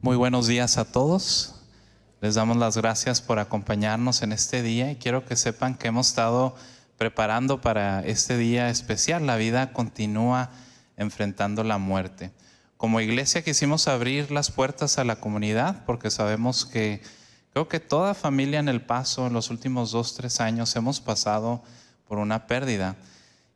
Muy buenos días a todos. Les damos las gracias por acompañarnos en este día y quiero que sepan que hemos estado preparando para este día especial. La vida continúa enfrentando la muerte. Como iglesia quisimos abrir las puertas a la comunidad porque sabemos que creo que toda familia en El Paso en los últimos 2-3 años hemos pasado por una pérdida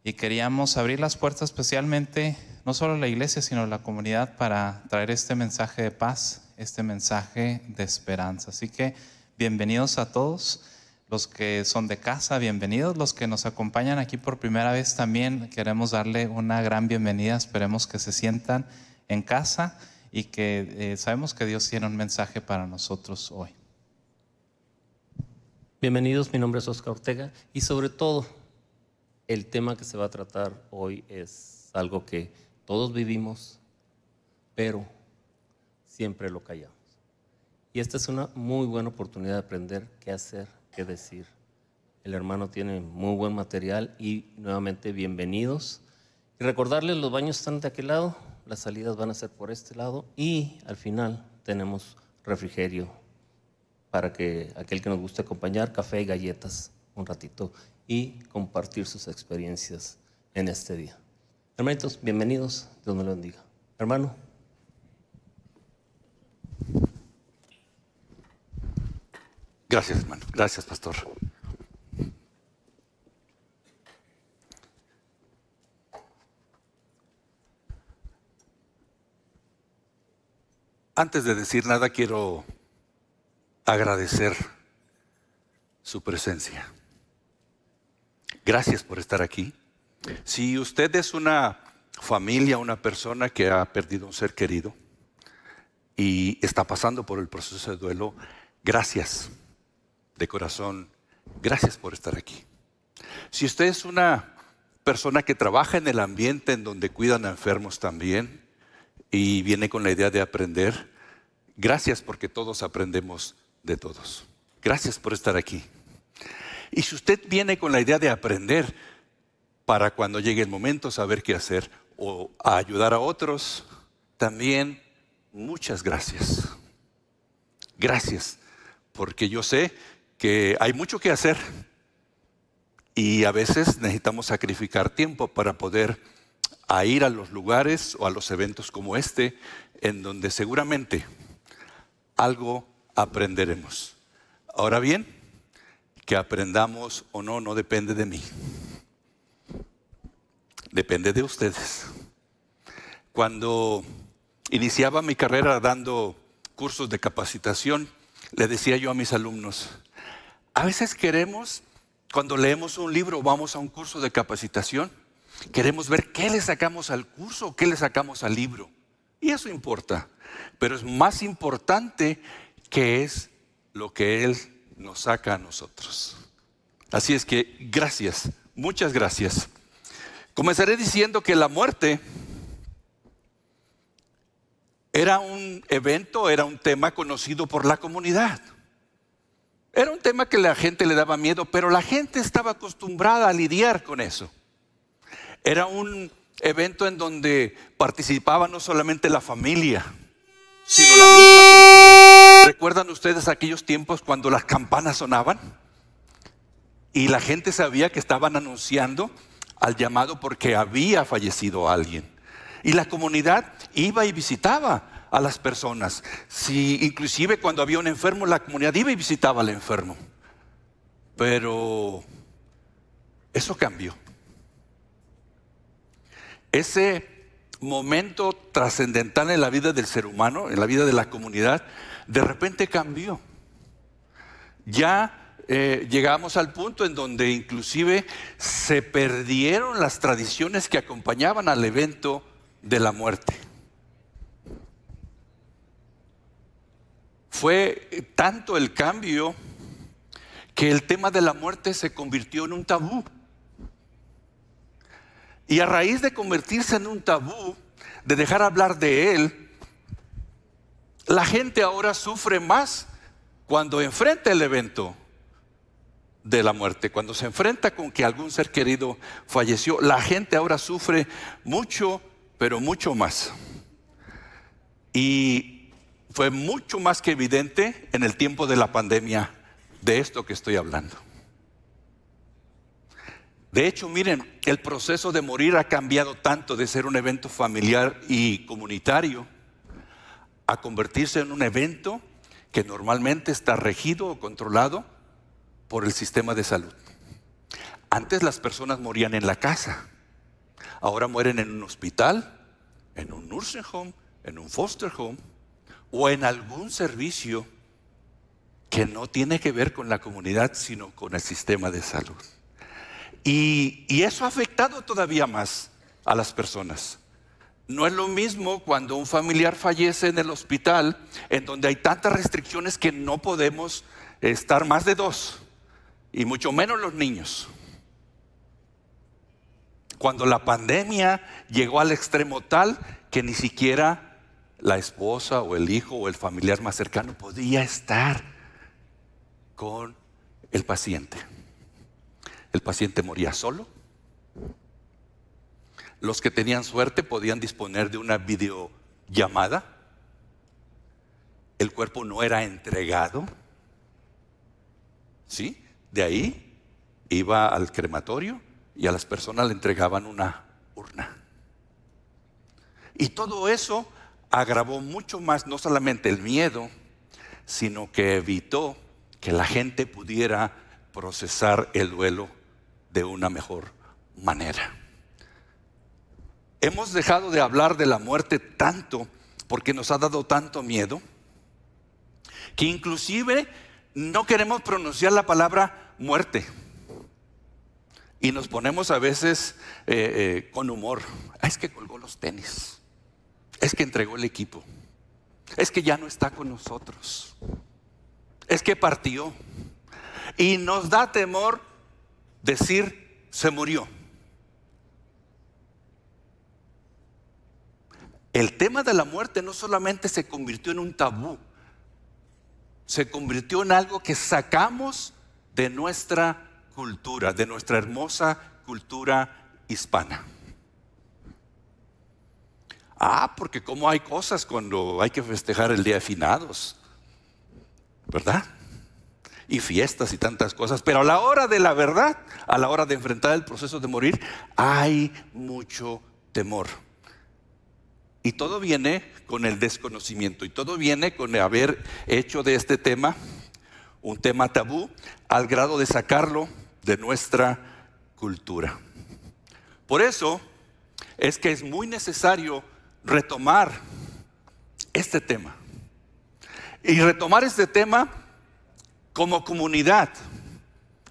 y queríamos abrir las puertas especialmente no solo la iglesia sino la comunidad para traer este mensaje de paz, este mensaje de esperanza. Así que bienvenidos a todos. Los que son de casa, bienvenidos. Los que nos acompañan aquí por primera vez también queremos darle una gran bienvenida. Esperemos que se sientan en casa y que sabemos que Dios tiene un mensaje para nosotros hoy. Bienvenidos, mi nombre es Oscar Ortega y sobre todo el tema que se va a tratar hoy es algo que todos vivimos, pero siempre lo callamos. Y esta es una muy buena oportunidad de aprender qué hacer, qué decir. El hermano tiene muy buen material y nuevamente bienvenidos. Y recordarles, los baños están de aquel lado, las salidas van a ser por este lado y al final tenemos refrigerio para que aquel que nos guste acompañar, café y galletas un ratito y compartir sus experiencias en este día. Hermanitos, bienvenidos, Dios me lo bendiga. Hermano. Gracias, hermano. Gracias, pastor. Antes de decir nada, quiero agradecer su presencia. Gracias por estar aquí. Si usted es una familia, una persona que ha perdido un ser querido y está pasando por el proceso de duelo, gracias de corazón, gracias por estar aquí. Si usted es una persona que trabaja en el ambiente en donde cuidan a enfermos también y viene con la idea de aprender, gracias porque todos aprendemos de todos. Gracias por estar aquí. Y si usted viene con la idea de aprender para cuando llegue el momento saber qué hacer o a ayudar a otros, también muchas gracias. Gracias, porque yo sé que hay mucho que hacer y a veces necesitamos sacrificar tiempo para poder ir a los lugares o a los eventos como este, en donde seguramente algo aprenderemos. Ahora bien, que aprendamos o no, no depende de mí. Depende de ustedes. Cuando iniciaba mi carrera dando cursos de capacitación, le decía yo a mis alumnos, a veces queremos, cuando leemos un libro o vamos a un curso de capacitación, queremos ver qué le sacamos al curso o qué le sacamos al libro. Y eso importa, pero es más importante qué es lo que Él nos saca a nosotros. Así es que gracias, muchas gracias. Comenzaré diciendo que la muerte era un evento, era un tema conocido por la comunidad. Era un tema que la gente le daba miedo, pero la gente estaba acostumbrada a lidiar con eso. Era un evento en donde participaba no solamente la familia, sino la misma comunidad. ¿Recuerdan ustedes aquellos tiempos cuando las campanas sonaban? Y la gente sabía que estaban anunciando al llamado porque había fallecido alguien. Y la comunidad iba y visitaba a las personas. Si inclusive cuando había un enfermo, la comunidad iba y visitaba al enfermo. Pero eso cambió. Ese momento trascendental en la vida del ser humano, en la vida de la comunidad, de repente cambió. Ya llegamos al punto en donde inclusive se perdieron las tradiciones que acompañaban al evento de la muerte. Fue tanto el cambio que el tema de la muerte se convirtió en un tabú. Y a raíz de convertirse en un tabú, de dejar hablar de él, la gente ahora sufre más cuando enfrenta el evento de la muerte. Cuando se enfrenta con que algún ser querido falleció, la gente ahora sufre mucho, pero mucho más. Y fue mucho más que evidente en el tiempo de la pandemia de esto que estoy hablando. De hecho, miren, el proceso de morir ha cambiado tanto de ser un evento familiar y comunitario a convertirse en un evento que normalmente está regido o controlado por el sistema de salud. Antes las personas morían en la casa, ahora mueren en un hospital, en un nursing home, en un foster home o en algún servicio que no tiene que ver con la comunidad, sino con el sistema de salud. Y eso ha afectado todavía más a las personas. No es lo mismo cuando un familiar fallece en el hospital, en donde hay tantas restricciones que no podemos estar más de 2, y mucho menos los niños. Cuando la pandemia llegó al extremo tal que ni siquiera la esposa o el hijo o el familiar más cercano podía estar con el paciente. El paciente moría solo. Los que tenían suerte podían disponer de una videollamada. El cuerpo no era entregado. ¿Sí? De ahí iba al crematorio y a las personas le entregaban una urna. Y todo eso agravó mucho más, no solamente el miedo, sino que evitó que la gente pudiera procesar el duelo de una mejor manera. Hemos dejado de hablar de la muerte tanto porque nos ha dado tanto miedo que inclusive no queremos pronunciar la palabra muerte y nos ponemos a veces con humor. Es que colgó los tenis, es que entregó el equipo, es que ya no está con nosotros, es que partió. Y nos da temor decir se murió. El tema de la muerte no solamente se convirtió en un tabú, se convirtió en algo que sacamos de nuestra cultura, de nuestra hermosa cultura hispana. Porque como hay cosas cuando hay que festejar el Día de Finados, ¿verdad? Y fiestas y tantas cosas, pero a la hora de la verdad, a la hora de enfrentar el proceso de morir, hay mucho temor. Y todo viene con el desconocimiento, y todo viene con haber hecho de este tema un tema tabú al grado de sacarlo de nuestra cultura. Por eso es que es muy necesario retomar este tema. Y retomar este tema como comunidad,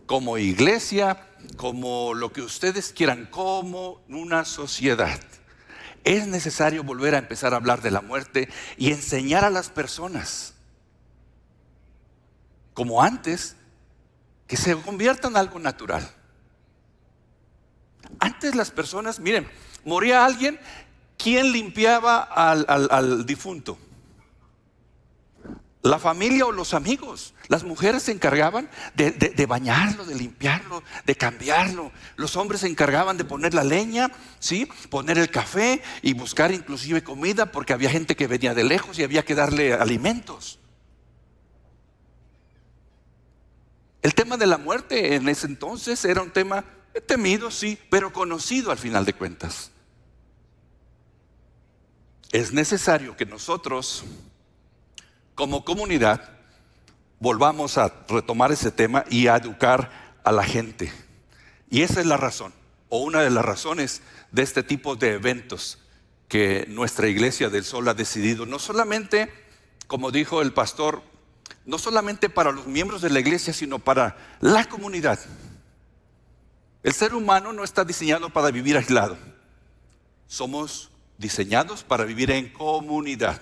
como iglesia, como lo que ustedes quieran, como una sociedad. Es necesario volver a empezar a hablar de la muerte y enseñar a las personas, como antes, que se conviertan en algo natural. Antes las personas, miren, moría alguien, ¿quién limpiaba al difunto? La familia o los amigos. Las mujeres se encargaban de bañarlo, de limpiarlo, de cambiarlo. Los hombres se encargaban de poner la leña, ¿sí? Poner el café y buscar inclusive comida, porque había gente que venía de lejos y había que darle alimentos. El tema de la muerte en ese entonces era un tema temido, sí, pero conocido al final de cuentas. Es necesario que nosotros, como comunidad, volvamos a retomar ese tema y a educar a la gente. Y esa es la razón, o una de las razones de este tipo de eventos que nuestra Iglesia del Sol ha decidido, no solamente, como dijo el pastor, no solamente para los miembros de la iglesia, sino para la comunidad. El ser humano no está diseñado para vivir aislado. Somos diseñados para vivir en comunidad.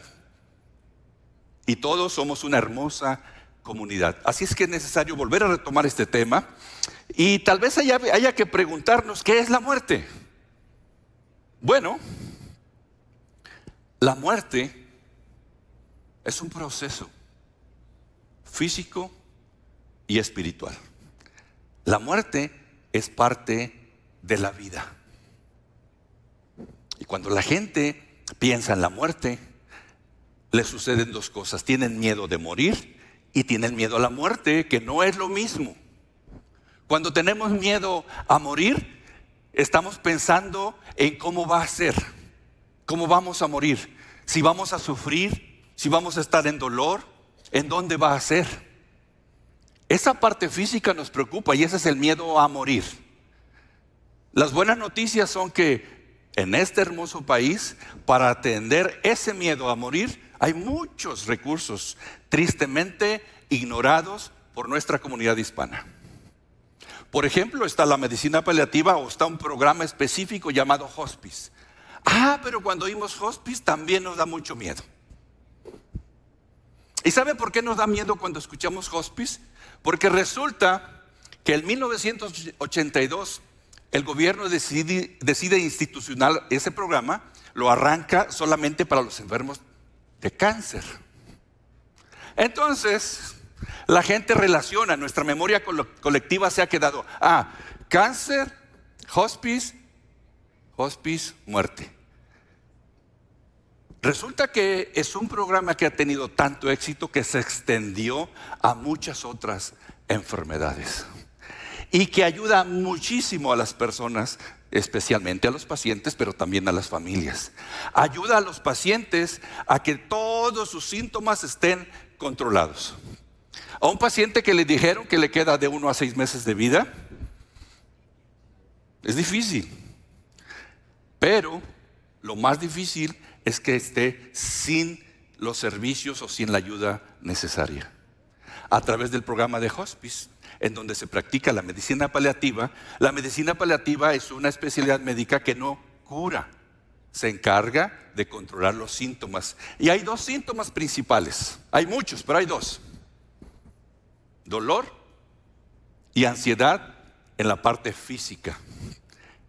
Y todos somos una hermosa comunidad. Así es que es necesario volver a retomar este tema. Y tal vez haya que preguntarnos, ¿qué es la muerte? Bueno, la muerte es un proceso físico y espiritual. La muerte es parte de la vida. Y cuando la gente piensa en la muerte, les suceden dos cosas. Tienen miedo de morir y tienen miedo a la muerte, que no es lo mismo. Cuando tenemos miedo a morir, estamos pensando en cómo va a ser, cómo vamos a morir, si vamos a sufrir, si vamos a estar en dolor, en dónde va a ser. Esa parte física nos preocupa y ese es el miedo a morir. Las buenas noticias son que en este hermoso país, para atender ese miedo a morir, hay muchos recursos tristemente ignorados por nuestra comunidad hispana. Por ejemplo, está la medicina paliativa o está un programa específico llamado hospice. Pero cuando oímos hospice también nos da mucho miedo. ¿Y sabe por qué nos da miedo cuando escuchamos hospice? Porque resulta que en 1982 el gobierno decide institucional ese programa, lo arranca solamente para los enfermos de cáncer. Entonces, la gente relaciona, nuestra memoria colectiva se ha quedado, cáncer, hospice, muerte. Resulta que es un programa que ha tenido tanto éxito que se extendió a muchas otras enfermedades y que ayuda muchísimo a las personas, especialmente a los pacientes, pero también a las familias. Ayuda a los pacientes a que todos sus síntomas estén controlados. A un paciente que le dijeron que le queda de 1 a 6 meses de vida, es difícil, pero lo más difícil es que esté sin los servicios o sin la ayuda necesaria. A través del programa de hospice, en donde se practica la medicina paliativa es una especialidad médica que no cura, se encarga de controlar los síntomas. Y hay 2 síntomas principales, hay muchos, pero hay 2. Dolor y ansiedad en la parte física.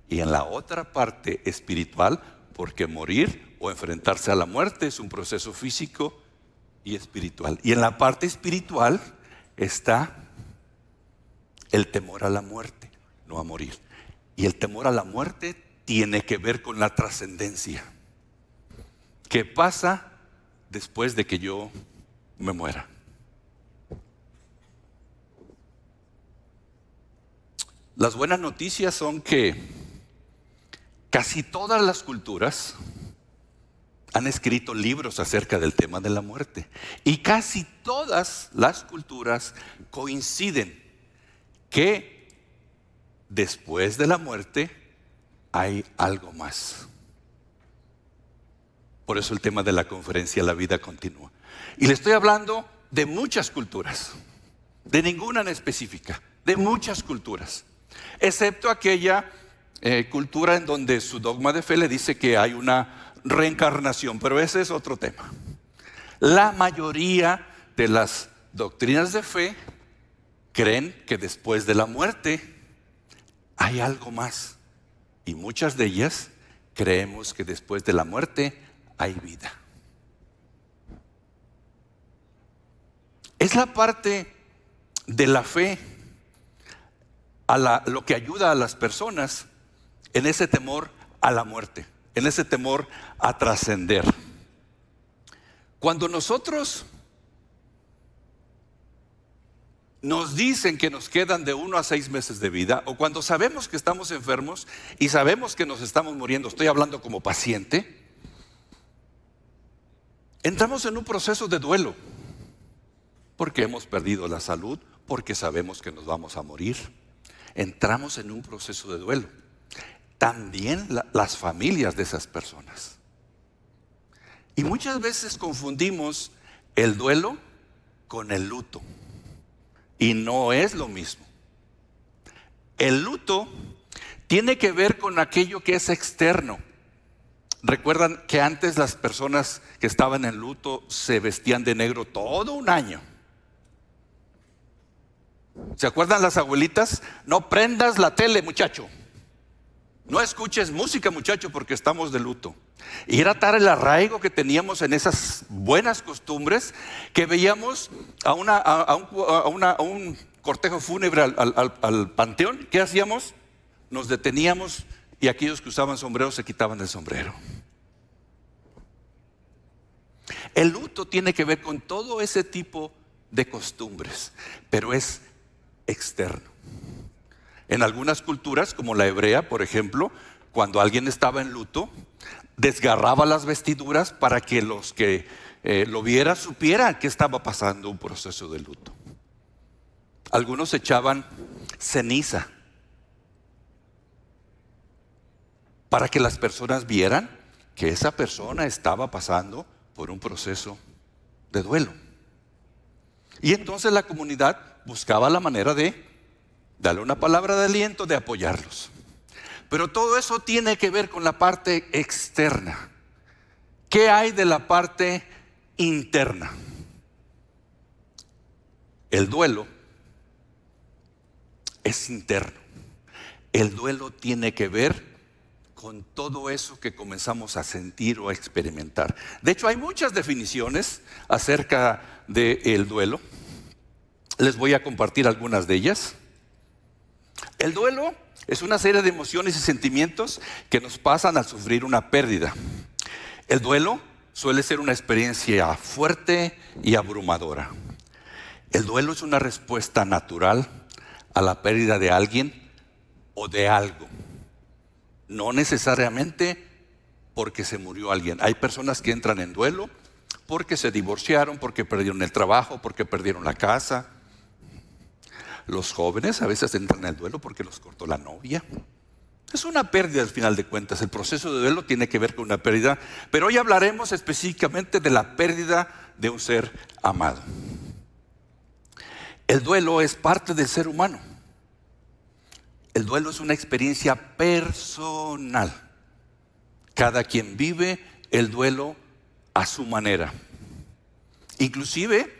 Y en la otra parte espiritual, porque morir o enfrentarse a la muerte es un proceso físico y espiritual. Y en la parte espiritual está el temor a la muerte, no a morir. Y el temor a la muerte tiene que ver con la trascendencia. ¿Qué pasa después de que yo me muera? Las buenas noticias son que casi todas las culturas han escrito libros acerca del tema de la muerte. Y casi todas las culturas coinciden que después de la muerte hay algo más. Por eso el tema de la conferencia La vida continúa. Y le estoy hablando de muchas culturas, de ninguna en específica, de muchas culturas, excepto aquella cultura en donde su dogma de fe le dice que hay una reencarnación, pero ese es otro tema. La mayoría de las doctrinas de fe creen que después de la muerte hay algo más. Y muchas de ellas creemos que después de la muerte hay vida. Es la parte de la fe lo que ayuda a las personas en ese temor a la muerte, en ese temor a trascender. Cuando nosotros nos dicen que nos quedan de 1 a 6 meses de vida, o cuando sabemos que estamos enfermos y sabemos que nos estamos muriendo, estoy hablando como paciente, entramos en un proceso de duelo, porque hemos perdido la salud, porque sabemos que nos vamos a morir. Entramos en un proceso de duelo. También las familias de esas personas. Y muchas veces confundimos el duelo con el luto. Y no es lo mismo. El luto tiene que ver con aquello que es externo. Recuerdan que antes las personas que estaban en luto se vestían de negro todo un año. ¿Se acuerdan las abuelitas? No prendas la tele, muchacho. No escuches música, muchacho, porque estamos de luto. Y era tal el arraigo que teníamos en esas buenas costumbres que veíamos a un cortejo fúnebre al panteón. ¿Qué hacíamos? Nos deteníamos y aquellos que usaban sombreros se quitaban el sombrero. El luto tiene que ver con todo ese tipo de costumbres, pero es externo. En algunas culturas, como la hebrea, por ejemplo, cuando alguien estaba en luto, desgarraba las vestiduras para que los que lo vieran supieran que estaba pasando un proceso de luto. Algunos echaban ceniza para que las personas vieran que esa persona estaba pasando por un proceso de duelo. Y entonces la comunidad buscaba la manera de darle una palabra de aliento, de apoyarlos. Pero todo eso tiene que ver con la parte externa. ¿Qué hay de la parte interna? El duelo es interno. El duelo tiene que ver con todo eso que comenzamos a sentir o a experimentar. De hecho, hay muchas definiciones acerca del duelo. Les voy a compartir algunas de ellas. El duelo es una serie de emociones y sentimientos que nos pasan al sufrir una pérdida. El duelo suele ser una experiencia fuerte y abrumadora. El duelo es una respuesta natural a la pérdida de alguien o de algo. No necesariamente porque se murió alguien. Hay personas que entran en duelo porque se divorciaron, porque perdieron el trabajo, porque perdieron la casa. Los jóvenes a veces entran en el duelo porque los cortó la novia. Es una pérdida al final de cuentas. El proceso de duelo tiene que ver con una pérdida, pero hoy hablaremos específicamente de la pérdida de un ser amado. El duelo es parte del ser humano. El duelo es una experiencia personal. Cada quien vive el duelo a su manera. Inclusive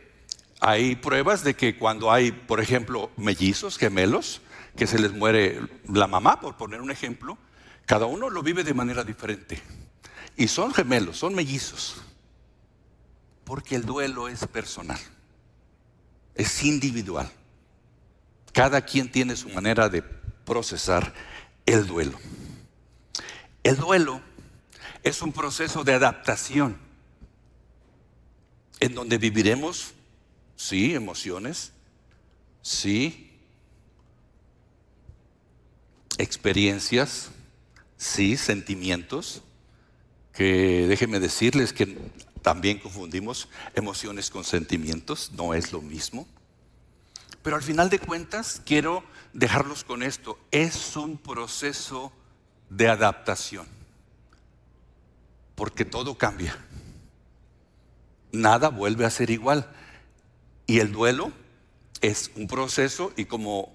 hay pruebas de que cuando hay, por ejemplo, mellizos, gemelos, que se les muere la mamá, por poner un ejemplo, cada uno lo vive de manera diferente. Y son gemelos, son mellizos. Porque el duelo es personal. Es individual. Cada quien tiene su manera de procesar el duelo. El duelo es un proceso de adaptación en donde viviremos, sí, emociones, sí, experiencias, sí, sentimientos, que déjenme decirles que también confundimos emociones con sentimientos, no es lo mismo. Pero al final de cuentas quiero dejarlos con esto, es un proceso de adaptación, porque todo cambia, nada vuelve a ser igual. Y el duelo es un proceso y como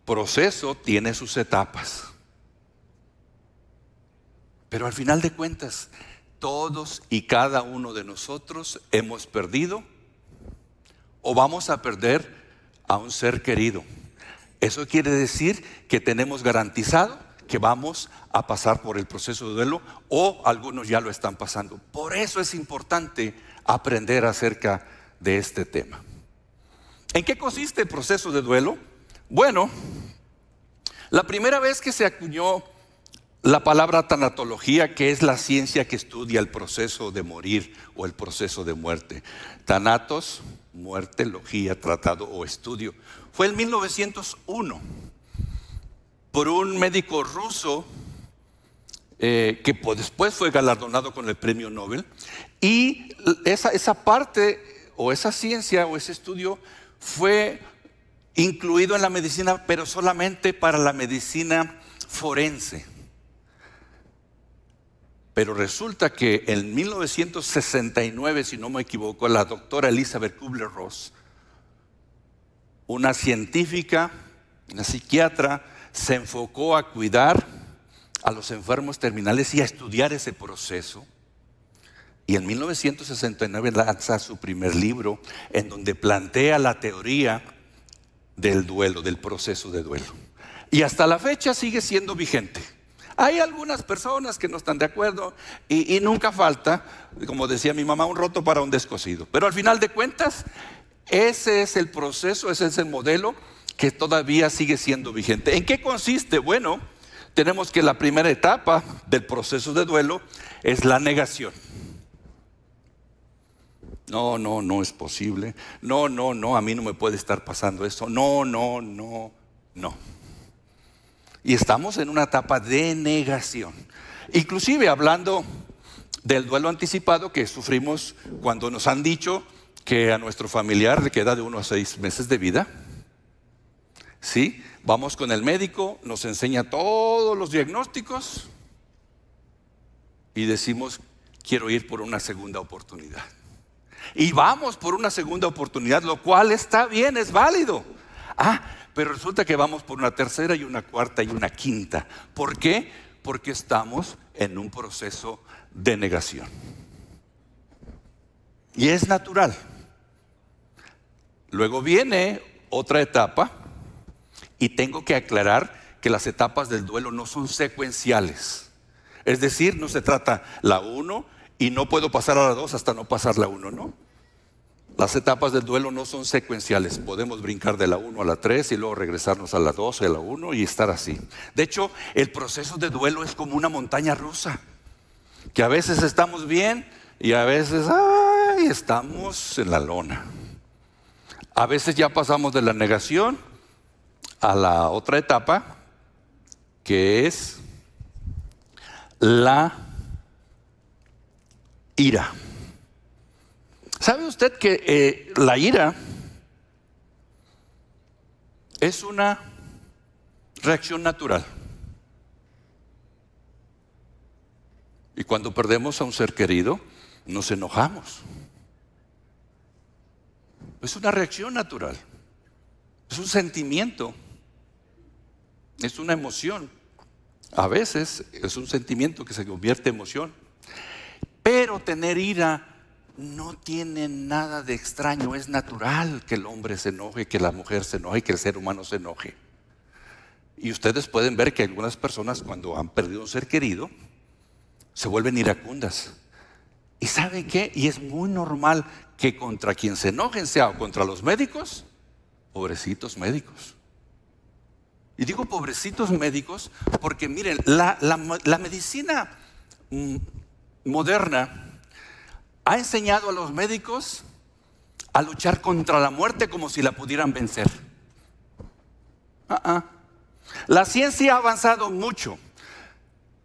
proceso tiene sus etapas. Pero al final de cuentas, todos y cada uno de nosotros hemos perdido o vamos a perder a un ser querido. Eso quiere decir que tenemos garantizado que vamos a pasar por el proceso de duelo o algunos ya lo están pasando. Por eso es importante aprender acerca de este tema. ¿En qué consiste el proceso de duelo? Bueno, la primera vez que se acuñó la palabra tanatología, que es la ciencia que estudia el proceso de morir o el proceso de muerte. Thanatos, muerte, logía, tratado o estudio. Fue en 1901 por un médico ruso que después fue galardonado con el premio Nobel. Y esa parte o esa ciencia o ese estudio fue incluido en la medicina, pero solamente para la medicina forense. Pero resulta que en 1969, si no me equivoco, la doctora Elizabeth Kubler-Ross, una científica, una psiquiatra, se enfocó a cuidar a los enfermos terminales y a estudiar ese proceso. Y en 1969 lanza su primer libro en donde plantea la teoría del duelo, del proceso de duelo. Y hasta la fecha sigue siendo vigente. Hay algunas personas que no están de acuerdo y nunca falta, como decía mi mamá, un roto para un descosido. Pero al final de cuentas, ese es el proceso, ese es el modelo que todavía sigue siendo vigente. ¿En qué consiste? Bueno, tenemos que la primera etapa del proceso de duelo es la negación. No, no, no es posible. No, no, no, a mí no me puede estar pasando esto. No, no, no, no. Y estamos en una etapa de negación. Inclusive hablando del duelo anticipado que sufrimos cuando nos han dicho que a nuestro familiar le queda de 1 a 6 meses de vida. ¿Sí? Vamos con el médico, nos enseña todos los diagnósticos y decimos, quiero ir por una segunda oportunidad. Y vamos por una segunda oportunidad, lo cual está bien, es válido. Pero resulta que vamos por una tercera y una cuarta y una quinta. ¿Por qué? Porque estamos en un proceso de negación. Y es natural. Luego viene otra etapa y tengo que aclarar que las etapas del duelo no son secuenciales. Es decir, no se trata la 1 y no puedo pasar a la 2 hasta no pasar la 1, ¿no? Las etapas del duelo no son secuenciales. Podemos brincar de la 1 a la 3 y luego regresarnos a la 2 y a la 1 y estar así. De hecho, el proceso de duelo es como una montaña rusa, que a veces estamos bien y a veces estamos en la lona. A veces ya pasamos de la negación a la otra etapa, que es la ira. ¿Sabe usted que la ira es una reacción natural? Y cuando perdemos a un ser querido, nos enojamos. Es una reacción natural. Es un sentimiento. Es una emoción. A veces es un sentimiento que se convierte en emoción. Pero tener ira no tiene nada de extraño. Es natural que el hombre se enoje, que la mujer se enoje, que el ser humano se enoje. Y ustedes pueden ver que algunas personas, cuando han perdido un ser querido, se vuelven iracundas. ¿Y saben qué? Y es muy normal que contra quien se enojen sea o contra los médicos. Pobrecitos médicos. Y digo pobrecitos médicos porque miren, la medicina moderna ha enseñado a los médicos a luchar contra la muerte como si la pudieran vencer. La ciencia ha avanzado mucho.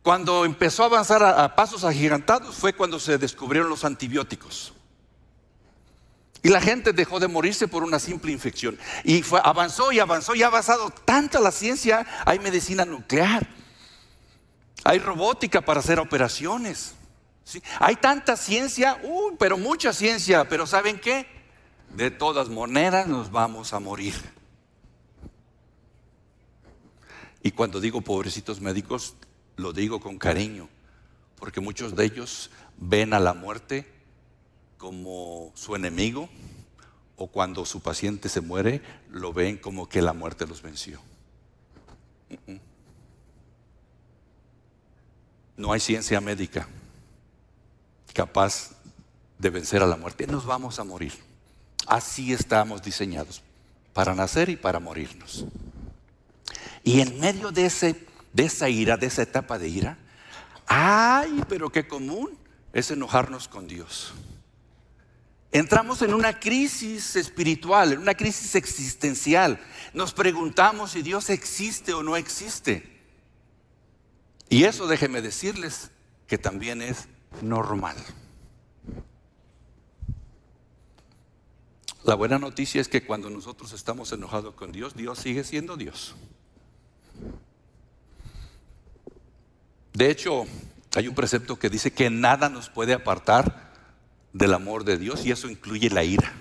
Cuando empezó a avanzar a pasos agigantados fue cuando se descubrieron los antibióticos. Y la gente dejó de morirse por una simple infección. Y avanzó y avanzó y ha avanzado tanto la ciencia. Hay medicina nuclear. Hay robótica para hacer operaciones. ¿Sí? Hay tanta ciencia, pero mucha ciencia. Pero ¿saben qué? De todas maneras nos vamos a morir. Y cuando digo pobrecitos médicos, lo digo con cariño. Porque muchos de ellos ven a la muerte como su enemigo, o cuando su paciente se muere, lo ven como que la muerte los venció. No hay ciencia médica capaz de vencer a la muerte. Nos vamos a morir. Así estamos diseñados, para nacer y para morirnos. Y en medio de esa ira, de esa etapa de ira, pero qué común es enojarnos con Dios. Entramos en una crisis espiritual, en una crisis existencial. Nos preguntamos si Dios existe o no existe. Y eso, déjenme decirles, que también es normal. La buena noticia es que cuando nosotros estamos enojados con Dios, Dios sigue siendo Dios. De hecho, hay un precepto que dice que nada nos puede apartar del amor de Dios, y eso incluye la ira.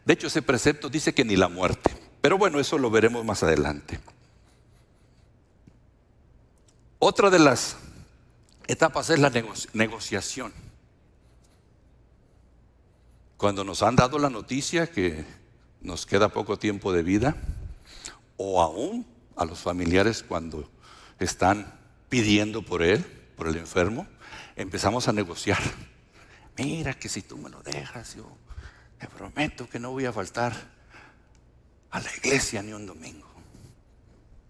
De hecho, ese precepto dice que ni la muerte. Pero bueno, eso lo veremos más adelante. Otra de las etapas es la negociación. Cuando nos han dado la noticia que nos queda poco tiempo de vida, o aún a los familiares cuando están pidiendo por él, por el enfermo, empezamos a negociar. Mira que si tú me lo dejas, yo te prometo que no voy a faltar a la iglesia ni un domingo.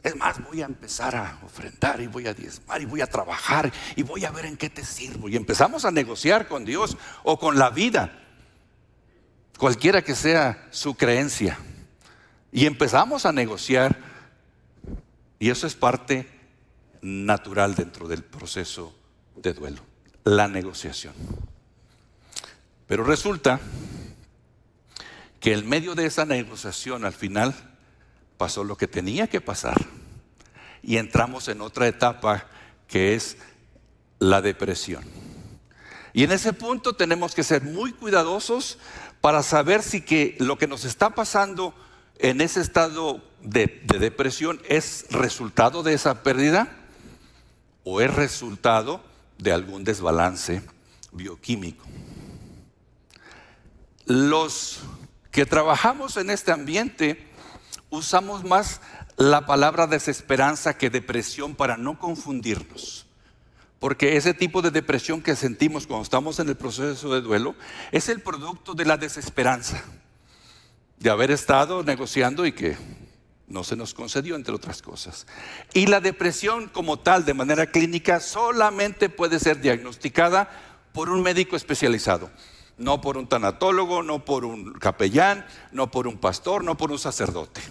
Es más, voy a empezar a ofrendar y voy a diezmar y voy a trabajar y voy a ver en qué te sirvo. Y empezamos a negociar con Dios o con la vida. cualquiera que sea su creencia. Y empezamos a negociar, y eso es parte natural dentro del proceso de duelo, la negociación. Pero resulta que en medio de esa negociación al final pasó lo que tenía que pasar y entramos en otra etapa que es la depresión. Y en ese punto tenemos que ser muy cuidadosos para saber si que lo que nos está pasando en ese estado de depresión es resultado de esa pérdida o es resultado de algún desbalance bioquímico. Los que trabajamos en este ambiente usamos más la palabra desesperanza que depresión para no confundirnos. Porque ese tipo de depresión que sentimos cuando estamos en el proceso de duelo es el producto de la desesperanza, de haber estado negociando y que no se nos concedió, entre otras cosas. Y la depresión como tal, de manera clínica, solamente puede ser diagnosticada por un médico especializado. No por un tanatólogo, no por un capellán, no por un pastor, no por un sacerdote.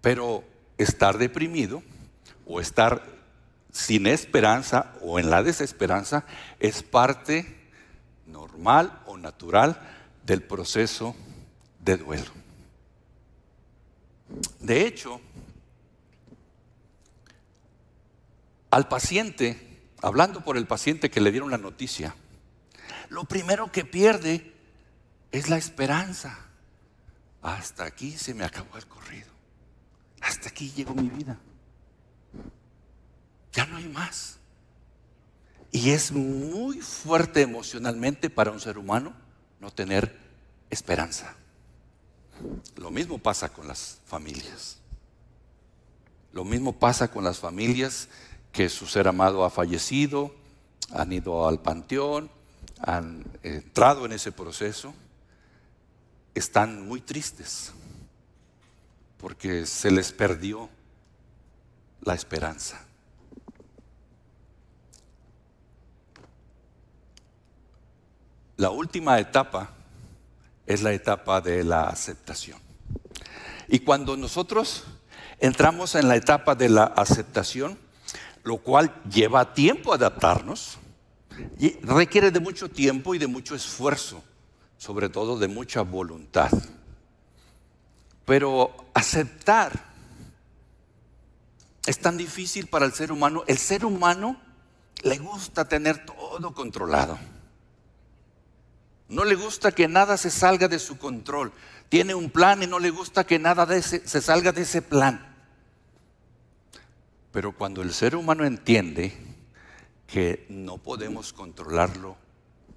Pero estar deprimido o estar sin esperanza o en la desesperanza es parte normal o natural del proceso de duelo. De hecho, al paciente, hablando por el paciente que le dieron la noticia, lo primero que pierde es la esperanza. Hasta aquí se me acabó el corrido. Hasta aquí llegó mi vida. Ya no hay más. Y es muy fuerte emocionalmente para un ser humano no tener esperanza. Lo mismo pasa con las familias. Lo mismo pasa con las familias que su ser amado ha fallecido, han ido al panteón, han entrado en ese proceso. Están muy tristes porque se les perdió la esperanza. La última etapa es la etapa de la aceptación. Y cuando nosotros entramos en la etapa de la aceptación, lo cual lleva tiempo adaptarnos, y requiere de mucho tiempo y de mucho esfuerzo, sobre todo de mucha voluntad. Pero aceptar es tan difícil para el ser humano. El ser humano le gusta tener todo controlado. No le gusta que nada se salga de su control. Tiene un plan y no le gusta que nada se salga de ese plan. Pero cuando el ser humano entiende que no podemos controlarlo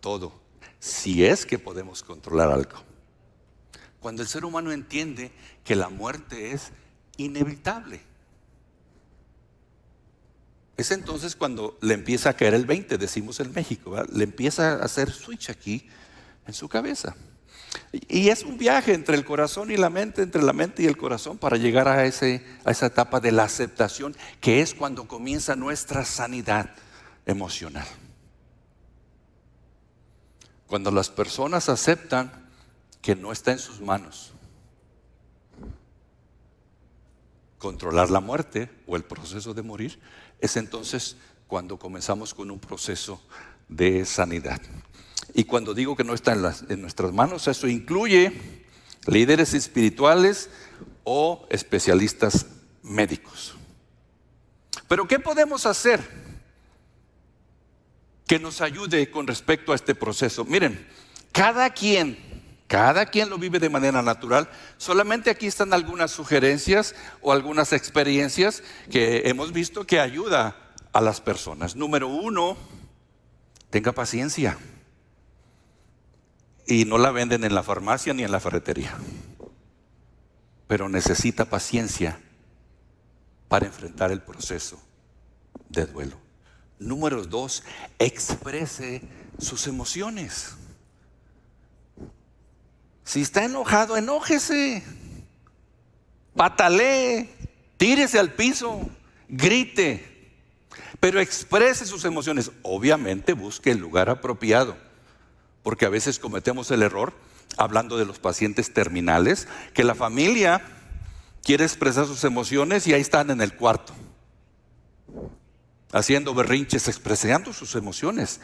todo, si es que podemos controlar algo. Cuando el ser humano entiende que la muerte es inevitable, es entonces cuando le empieza a caer el 20, decimos en México, ¿verdad? Le empieza a hacer switch aquí en su cabeza. Y es un viaje entre el corazón y la mente, entre la mente y el corazón, para llegar a esa etapa de la aceptación, que es cuando comienza nuestra sanidad emocional. Cuando las personas aceptan que no está en sus manos controlar la muerte o el proceso de morir, es entonces cuando comenzamos con un proceso de sanidad. Y cuando digo que no está en nuestras manos, eso incluye líderes espirituales o especialistas médicos. Pero ¿qué podemos hacer que nos ayude con respecto a este proceso? Miren, cada quien lo vive de manera natural. Solamente aquí están algunas sugerencias o algunas experiencias que hemos visto que ayuda a las personas. Número 1, tenga paciencia. Y no la venden en la farmacia ni en la ferretería. Pero necesita paciencia para enfrentar el proceso de duelo. Número 2, exprese sus emociones. Si está enojado, enójese, patalee, tírese al piso, grite, pero exprese sus emociones. Obviamente busque el lugar apropiado, porque a veces cometemos el error, hablando de los pacientes terminales, que la familia quiere expresar sus emociones y ahí están en el cuarto, haciendo berrinches, expresando sus emociones.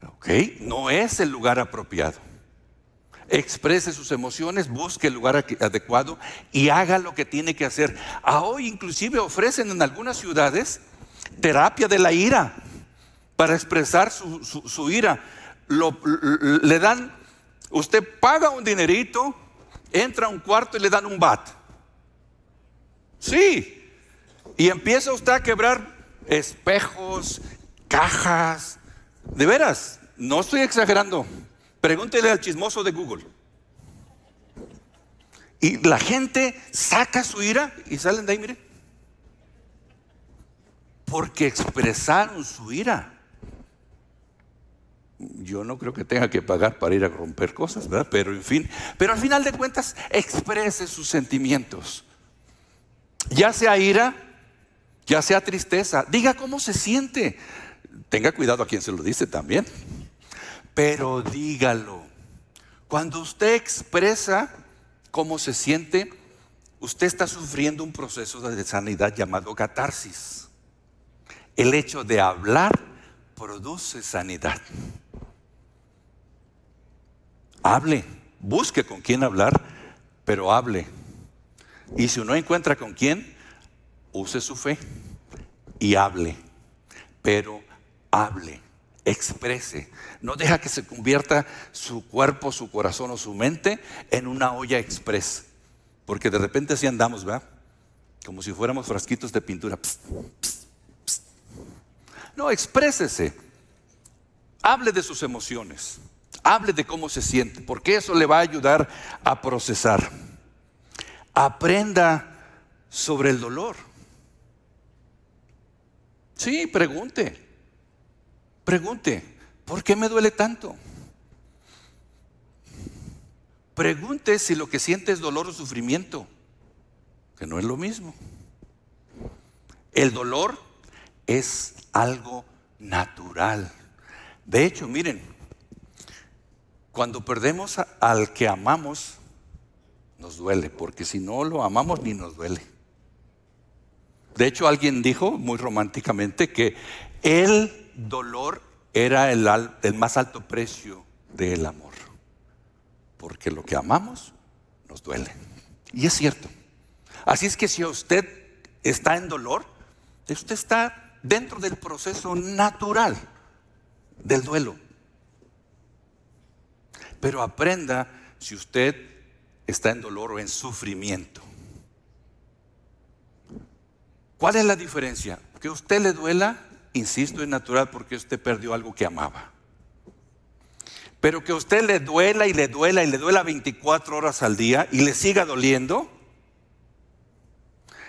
¿Ok? No es el lugar apropiado. Exprese sus emociones, busque el lugar adecuado y haga lo que tiene que hacer. Hoy inclusive ofrecen en algunas ciudades terapia de la ira para expresar su ira. Le dan, usted paga un dinerito, entra a un cuarto y le dan un bat. Sí, y empieza usted a quebrar espejos, cajas. De veras, no estoy exagerando. Pregúntele al chismoso de Google. Y la gente saca su ira y salen de ahí, mire. Porque expresaron su ira. Yo no creo que tenga que pagar para ir a romper cosas, ¿verdad? Pero en fin, pero al final de cuentas, exprese sus sentimientos. Ya sea ira, ya sea tristeza, diga cómo se siente. Tenga cuidado a quien se lo dice también. Pero dígalo. Cuando usted expresa cómo se siente, usted está sufriendo un proceso de sanidad llamado catarsis. El hecho de hablar produce sanidad. Hable, busque con quién hablar, pero hable. Y si no encuentra con quién, use su fe y hable. Pero hable. Exprese, no deja que se convierta su cuerpo, su corazón o su mente en una olla express, porque de repente así andamos, ¿verdad? Como si fuéramos frasquitos de pintura. Psst, psst, psst. No, exprésese, hable de sus emociones, hable de cómo se siente, porque eso le va a ayudar a procesar. Aprenda sobre el dolor. Sí, pregunte, ¿por qué me duele tanto? Pregunte si lo que siente es dolor o sufrimiento, que no es lo mismo. El dolor es algo natural. De hecho, miren, cuando perdemos al que amamos, nos duele, porque si no lo amamos ni nos duele. De hecho, alguien dijo muy románticamente que el dolor era el más alto precio del amor, porque lo que amamos nos duele. Y es cierto. Así es que si usted está en dolor, usted está dentro del proceso natural del duelo. Pero aprenda si usted está en dolor o en sufrimiento. ¿Cuál es la diferencia? Que a usted le duela, insisto, es natural porque usted perdió algo que amaba. Pero que a usted le duela y le duela y le duela 24 horas al día y le siga doliendo,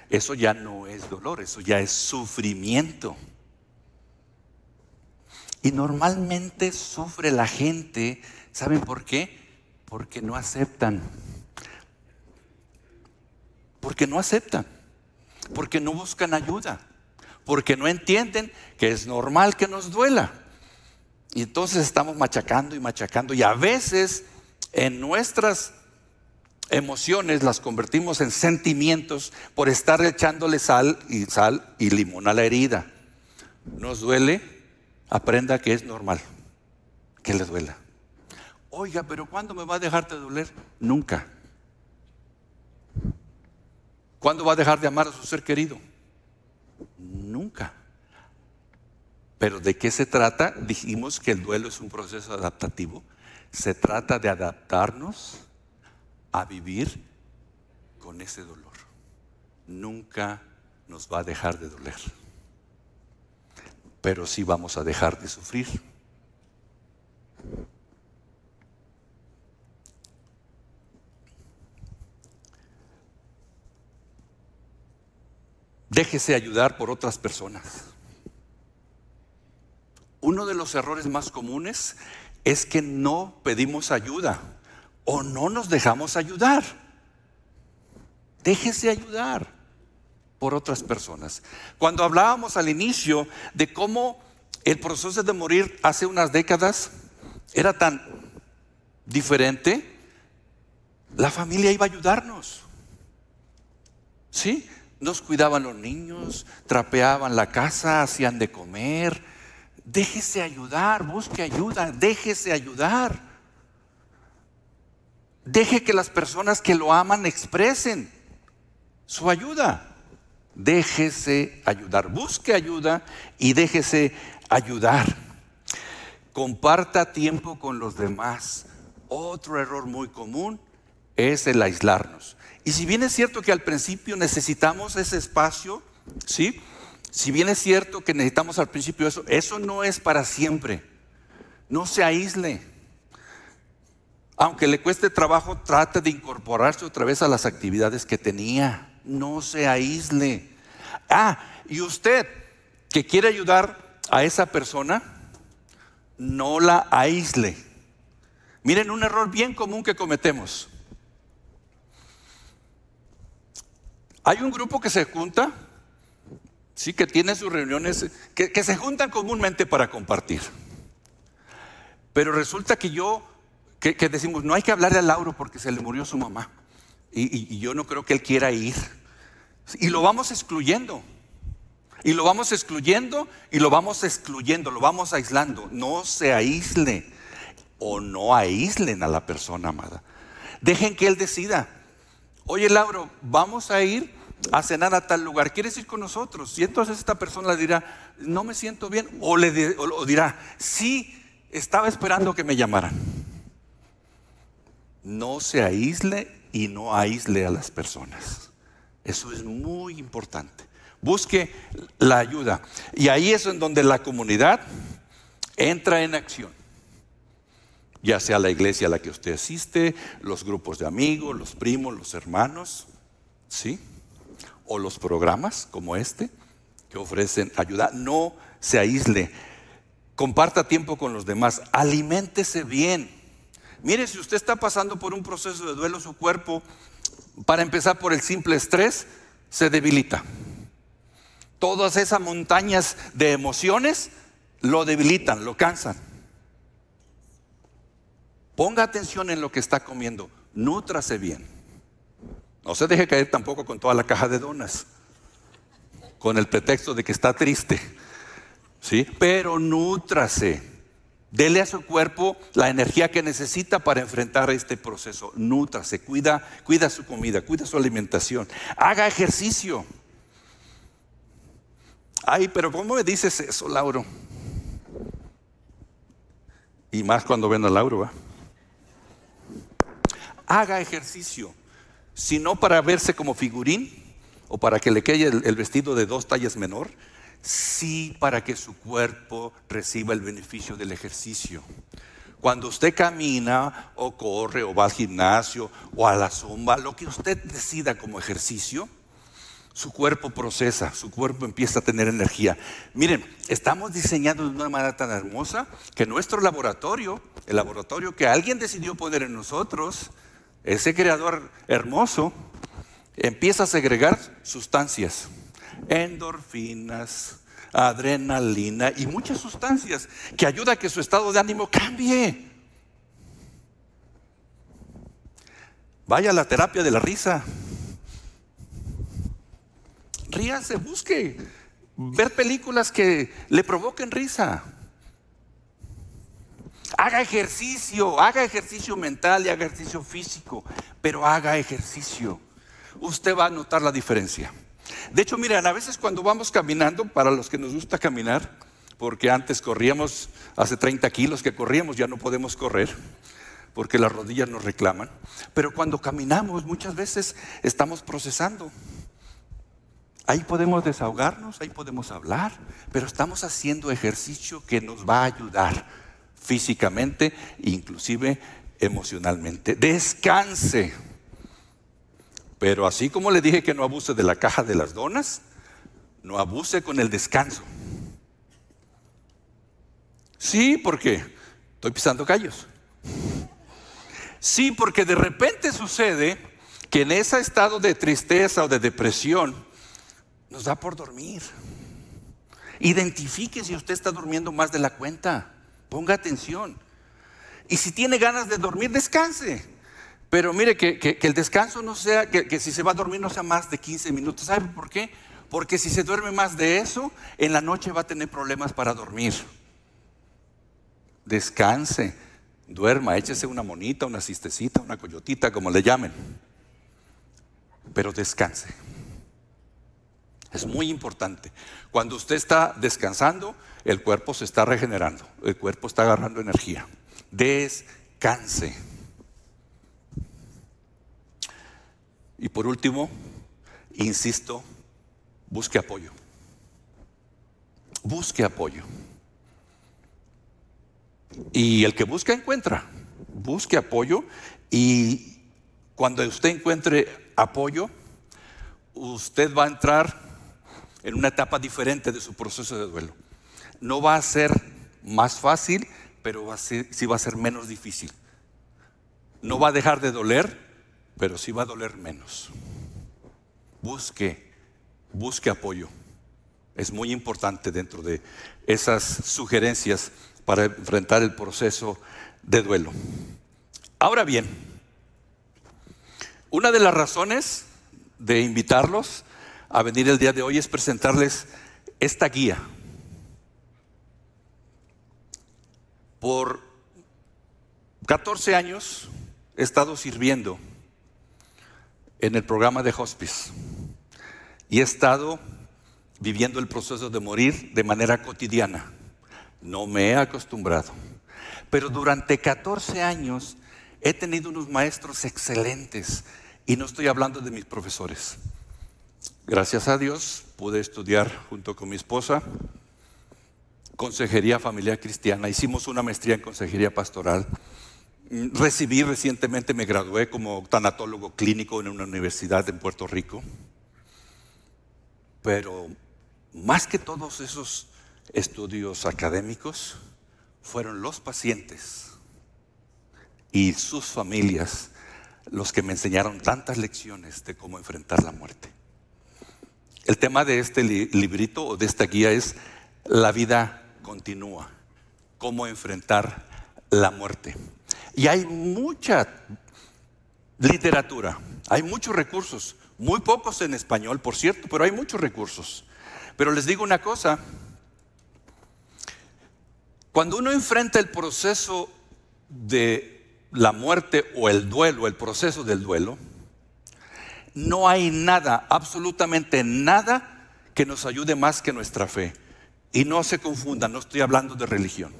eso ya no es dolor, eso ya es sufrimiento. Y normalmente sufre la gente, ¿saben por qué? Porque no aceptan. Porque no aceptan. Porque no buscan ayuda. Porque no entienden que es normal que nos duela. Y entonces estamos machacando y machacando. Y a veces en nuestras emociones las convertimos en sentimientos por estar echándole sal y limón a la herida. Nos duele, aprenda que es normal que le duela. Oiga, pero ¿cuándo me va a dejar de doler? Nunca. ¿Cuándo va a dejar de amar a su ser querido? Nunca. Pero ¿de qué se trata? Dijimos que el duelo es un proceso adaptativo. Se trata de adaptarnos a vivir con ese dolor. Nunca nos va a dejar de doler. Pero sí vamos a dejar de sufrir. Déjese ayudar por otras personas. Uno de los errores más comunes es que no pedimos ayuda o no nos dejamos ayudar. Déjese ayudar por otras personas. Cuando hablábamos al inicio de cómo el proceso de morir hace unas décadas era tan diferente, la familia iba a ayudarnos. ¿Sí? Nos cuidaban los niños, trapeaban la casa, hacían de comer. Déjese ayudar, busque ayuda, déjese ayudar. Deje que las personas que lo aman expresen su ayuda. Déjese ayudar, busque ayuda y déjese ayudar. Comparta tiempo con los demás. Otro error muy común es el aislarnos. Y si bien es cierto que al principio necesitamos ese espacio, ¿sí? Si bien es cierto que necesitamos al principio eso no es para siempre. No se aísle. Aunque le cueste trabajo, trate de incorporarse otra vez a las actividades que tenía. No se aísle. Y usted que quiere ayudar a esa persona, no la aísle. Miren, un error bien común que cometemos. Hay un grupo que se junta, sí, que tiene sus reuniones, que se juntan comúnmente para compartir. Pero resulta que que decimos, no hay que hablarle a Lauro porque se le murió su mamá. Y yo no creo que él quiera ir. Y lo vamos excluyendo. Y lo vamos excluyendo, y lo vamos excluyendo, lo vamos aislando. No se aísle, o no aíslen a la persona amada. Dejen que él decida. Oye, Lauro, vamos a ir a cenar a tal lugar, ¿quieres ir con nosotros? Y entonces esta persona le dirá, no me siento bien. O dirá, sí, estaba esperando que me llamaran. No se aísle y no aísle a las personas. Eso es muy importante. Busque la ayuda. Y ahí es en donde la comunidad entra en acción. Ya sea la iglesia a la que usted asiste, los grupos de amigos, los primos, los hermanos, ¿sí? O los programas como este que ofrecen ayuda. No se aísle. Comparta tiempo con los demás. Aliméntese bien. Mire, si usted está pasando por un proceso de duelo, su cuerpo, para empezar por el simple estrés, se debilita. Todas esas montañas de emociones lo debilitan, lo cansan. Ponga atención en lo que está comiendo. Nútrase bien. No se deje caer tampoco con toda la caja de donas, con el pretexto de que está triste, ¿sí? Pero nútrase. Dele a su cuerpo la energía que necesita para enfrentar este proceso. Nútrase, cuida su comida, cuida su alimentación. Haga ejercicio. Ay, pero ¿cómo me dices eso, Lauro? Y más cuando ven a Lauro, ¿va? Haga ejercicio. Si no para verse como figurín o para que le quede el vestido de 2 tallas menor, sí para que su cuerpo reciba el beneficio del ejercicio. Cuando usted camina o corre o va al gimnasio o a la zumba, lo que usted decida como ejercicio, su cuerpo procesa, su cuerpo empieza a tener energía. Miren, estamos diseñados de una manera tan hermosa que nuestro laboratorio, el laboratorio que alguien decidió poner en nosotros, ese creador hermoso, empieza a segregar sustancias, endorfinas, adrenalina y muchas sustancias que ayudan a que su estado de ánimo cambie. Vaya a la terapia de la risa. Ríase, busque ver películas que le provoquen risa. Haga ejercicio mental y haga ejercicio físico, pero haga ejercicio. Usted va a notar la diferencia. De hecho, miren, a veces cuando vamos caminando, para los que nos gusta caminar, porque antes corríamos, hace 30 kilos que corríamos, ya no podemos correr, porque las rodillas nos reclaman. Pero cuando caminamos, muchas veces estamos procesando. Ahí podemos desahogarnos, ahí podemos hablar, pero estamos haciendo ejercicio que nos va a ayudar físicamente, inclusive emocionalmente. Descanse. Pero así como le dije que no abuse de la caja de las donas, no abuse con el descanso. Sí, porque estoy pisando callos. Sí, porque de repente sucede que en ese estado de tristeza o de depresión nos da por dormir. Identifique si usted está durmiendo más de la cuenta. Ponga atención. Y si tiene ganas de dormir, descanse. Pero mire, que el descanso no sea, que si se va a dormir no sea más de 15 minutos. ¿Sabe por qué? Porque si se duerme más de eso, en la noche va a tener problemas para dormir. Descanse, duerma, échese una monita, una cistecita, una coyotita, como le llamen. Pero descanse. Es muy importante. Cuando usted está descansando, el cuerpo se está regenerando, el cuerpo está agarrando energía. Descanse. Y por último, insisto, busque apoyo. Busque apoyo. Y el que busca, encuentra. Busque apoyo, y cuando usted encuentre apoyo, usted va a entrar en una etapa diferente de su proceso de duelo. No va a ser más fácil, pero sí va a ser menos difícil. No va a dejar de doler, pero sí va a doler menos. Busque apoyo. Es muy importante dentro de esas sugerencias para enfrentar el proceso de duelo. Ahora bien, una de las razones de invitarlos a venir el día de hoy es presentarles esta guía. Por 14 años he estado sirviendo en el programa de hospice y he estado viviendo el proceso de morir de manera cotidiana. No me he acostumbrado, pero durante 14 años he tenido unos maestros excelentes, y no estoy hablando de mis profesores. Gracias a Dios pude estudiar junto con mi esposa consejería familiar cristiana. Hicimos una maestría en consejería pastoral. Recibí recientemente, me gradué como tanatólogo clínico en una universidad en Puerto Rico. Pero más que todos esos estudios académicos, fueron los pacientes y sus familias los que me enseñaron tantas lecciones de cómo enfrentar la muerte. El tema de este librito o de esta guía es la vida continúa, cómo enfrentar la muerte. Y hay mucha literatura, hay muchos recursos, muy pocos en español, por cierto, pero hay muchos recursos. Pero les digo una cosa, cuando uno enfrenta el proceso de la muerte o el duelo, el proceso del duelo, no hay nada, absolutamente nada que nos ayude más que nuestra fe. Y no se confundan, no estoy hablando de religión.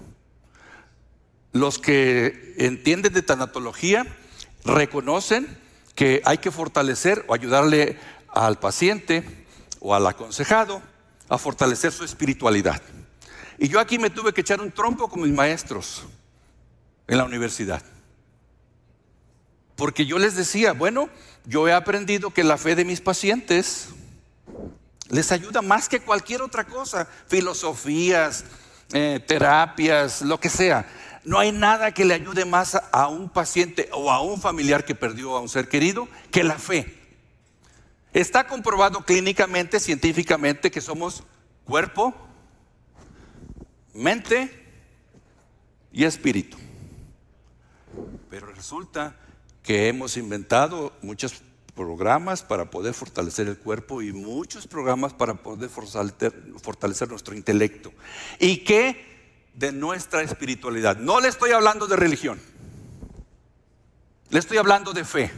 Los que entienden de tanatología reconocen que hay que fortalecer o ayudarle al paciente o al aconsejado a fortalecer su espiritualidad. Y yo aquí me tuve que echar un trompo con mis maestros en la universidad. Porque yo les decía, bueno, yo he aprendido que la fe de mis pacientes les ayuda más que cualquier otra cosa, filosofías, terapias, lo que sea. No hay nada que le ayude más a un paciente o a un familiar que perdió a un ser querido que la fe. Está comprobado clínicamente, científicamente, que somos cuerpo, mente y espíritu. Pero resulta que hemos inventado muchos programas para poder fortalecer el cuerpo y muchos programas para poder fortalecer nuestro intelecto. ¿Y qué de nuestra espiritualidad? No le estoy hablando de religión, le estoy hablando de fe.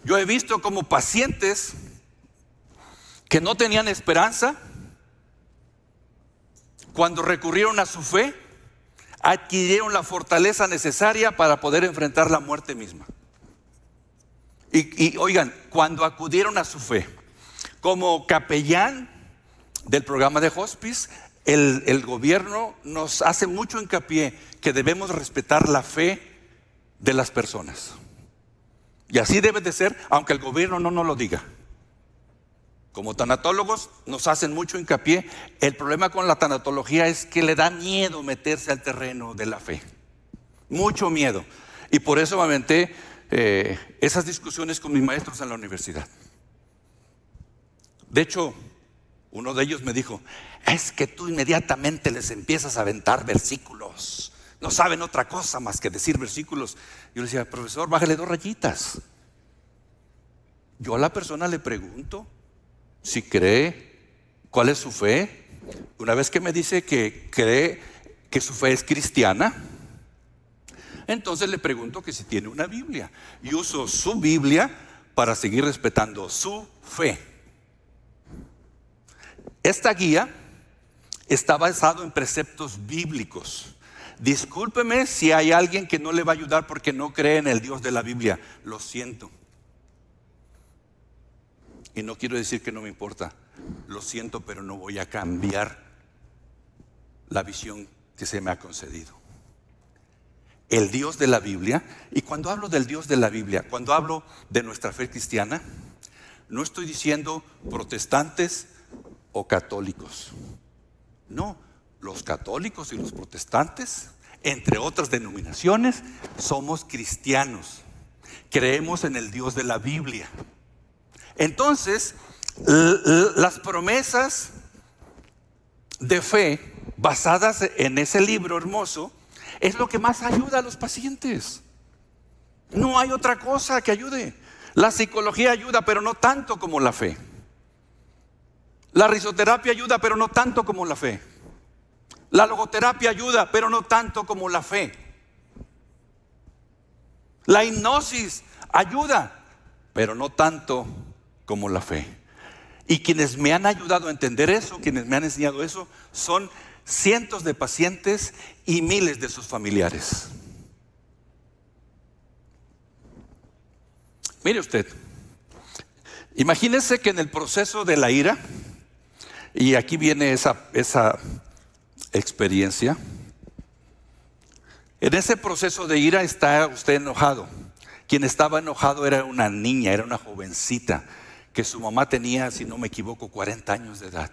Yo he visto como pacientes que no tenían esperanza, cuando recurrieron a su fe, adquirieron la fortaleza necesaria para poder enfrentar la muerte misma. Y oigan, cuando acudieron a su fe, como capellán del programa de hospice, el gobierno nos hace mucho hincapié que debemos respetar la fe de las personas. Y así debe de ser, aunque el gobierno no nos lo diga. Como tanatólogos nos hacen mucho hincapié. El problema con la tanatología es que le da miedo meterse al terreno de la fe. Mucho miedo. Y por eso me aventé esas discusiones con mis maestros en la universidad. De hecho, uno de ellos me dijo, es que tú inmediatamente les empiezas a aventar versículos No saben otra cosa más que decir versículos. Yo le decía, profesor, bájale 2 rayitas. Yo a la persona le pregunto si cree, cuál es su fe. Una vez que me dice que cree que su fe es cristiana, entonces le pregunto que si tiene una Biblia. Y uso su Biblia para seguir respetando su fe. Esta guía está basado en preceptos bíblicos. Discúlpeme si hay alguien que no le va a ayudar porque no cree en el Dios de la Biblia. Lo siento. Y no quiero decir que no me importa. Lo siento, pero no voy a cambiar la visión que se me ha concedido. El Dios de la Biblia, y cuando hablo del Dios de la Biblia, cuando hablo de nuestra fe cristiana, no estoy diciendo protestantes o católicos. No, los católicos y los protestantes, entre otras denominaciones, somos cristianos. Creemos en el Dios de la Biblia. Entonces, las promesas de fe basadas en ese libro hermoso es lo que más ayuda a los pacientes. No hay otra cosa que ayude. La psicología ayuda, pero no tanto como la fe. La risoterapia ayuda, pero no tanto como la fe. La logoterapia ayuda, pero no tanto como la fe. La hipnosis ayuda, pero no tanto como la fe. Y quienes me han ayudado a entender eso, quienes me han enseñado eso, son cientos de pacientes y miles de sus familiares. Mire usted, imagínese que en el proceso de la ira, y aquí viene esa experiencia, en ese proceso de ira está usted enojado. Quien estaba enojado era una niña, era una jovencita, que su mamá tenía, si no me equivoco, 40 años de edad.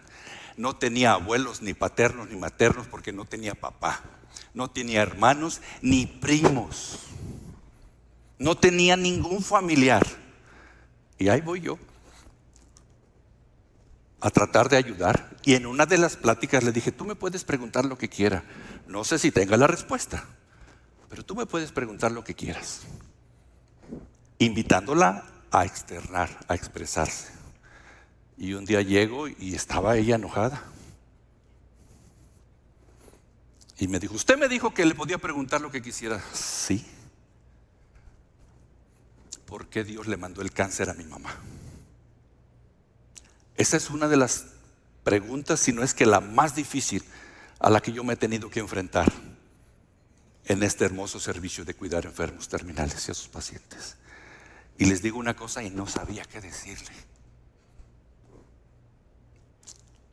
No tenía abuelos, ni paternos, ni maternos, porque no tenía papá. No tenía hermanos, ni primos. No tenía ningún familiar. Y ahí voy yo a tratar de ayudar. Y en una de las pláticas le dije, tú me puedes preguntar lo que quieras. No sé si tenga la respuesta, pero tú me puedes preguntar lo que quieras. Invitándola a externar, a expresarse. Y un día llego y estaba ella enojada. Y me dijo, usted me dijo que le podía preguntar lo que quisiera. Sí. ¿Por qué Dios le mandó el cáncer a mi mamá? Esa es una de las preguntas, si no es que la más difícil a la que yo me he tenido que enfrentar en este hermoso servicio de cuidar enfermos terminales y a sus pacientes. Y les digo una cosa y no sabía qué decirle.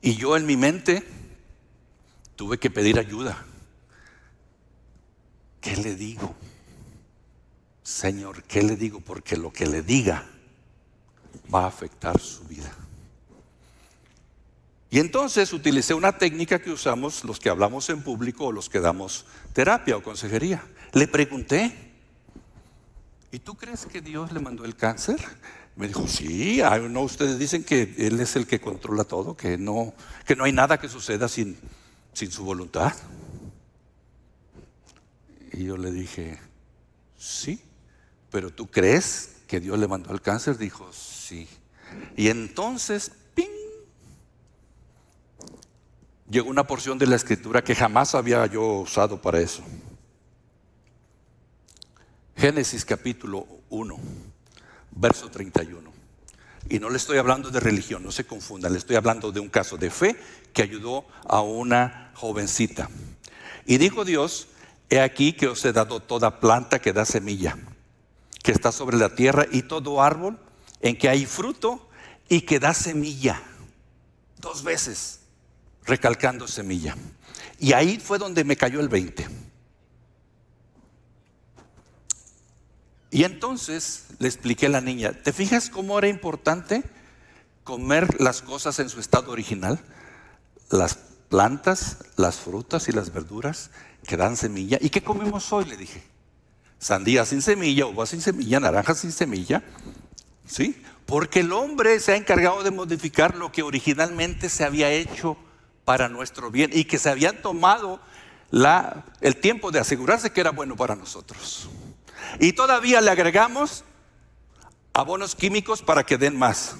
Y yo en mi mente tuve que pedir ayuda. ¿Qué le digo? Señor, ¿qué le digo? Porque lo que le diga va a afectar su vida. Y entonces utilicé una técnica que usamos los que hablamos en público o los que damos terapia o consejería. Le pregunté, ¿y tú crees que Dios le mandó el cáncer? Me dijo, sí, no, ustedes dicen que Él es el que controla todo, que no hay nada que suceda sin su voluntad. Y yo le dije, sí, pero ¿tú crees que Dios le mandó el cáncer? Dijo, sí. Y entonces, ¡ping!, llegó una porción de la escritura que jamás había yo usado para eso. Génesis capítulo 1, verso 31. Y no le estoy hablando de religión, no se confundan, le estoy hablando de un caso de fe que ayudó a una jovencita. Y dijo Dios, he aquí que os he dado toda planta que da semilla, que está sobre la tierra, y todo árbol en que hay fruto y que da semilla. 2 veces, recalcando semilla. Y ahí fue donde me cayó el 20. Y entonces le expliqué a la niña, ¿te fijas cómo era importante comer las cosas en su estado original? Las plantas, las frutas y las verduras que dan semilla. ¿Y qué comemos hoy? Le dije. Sandía sin semilla, uva sin semilla, naranja sin semilla. ¿Sí? Porque el hombre se ha encargado de modificar lo que originalmente se había hecho para nuestro bien y que se habían tomado el tiempo de asegurarse que era bueno para nosotros. Y todavía le agregamos abonos químicos para que den más.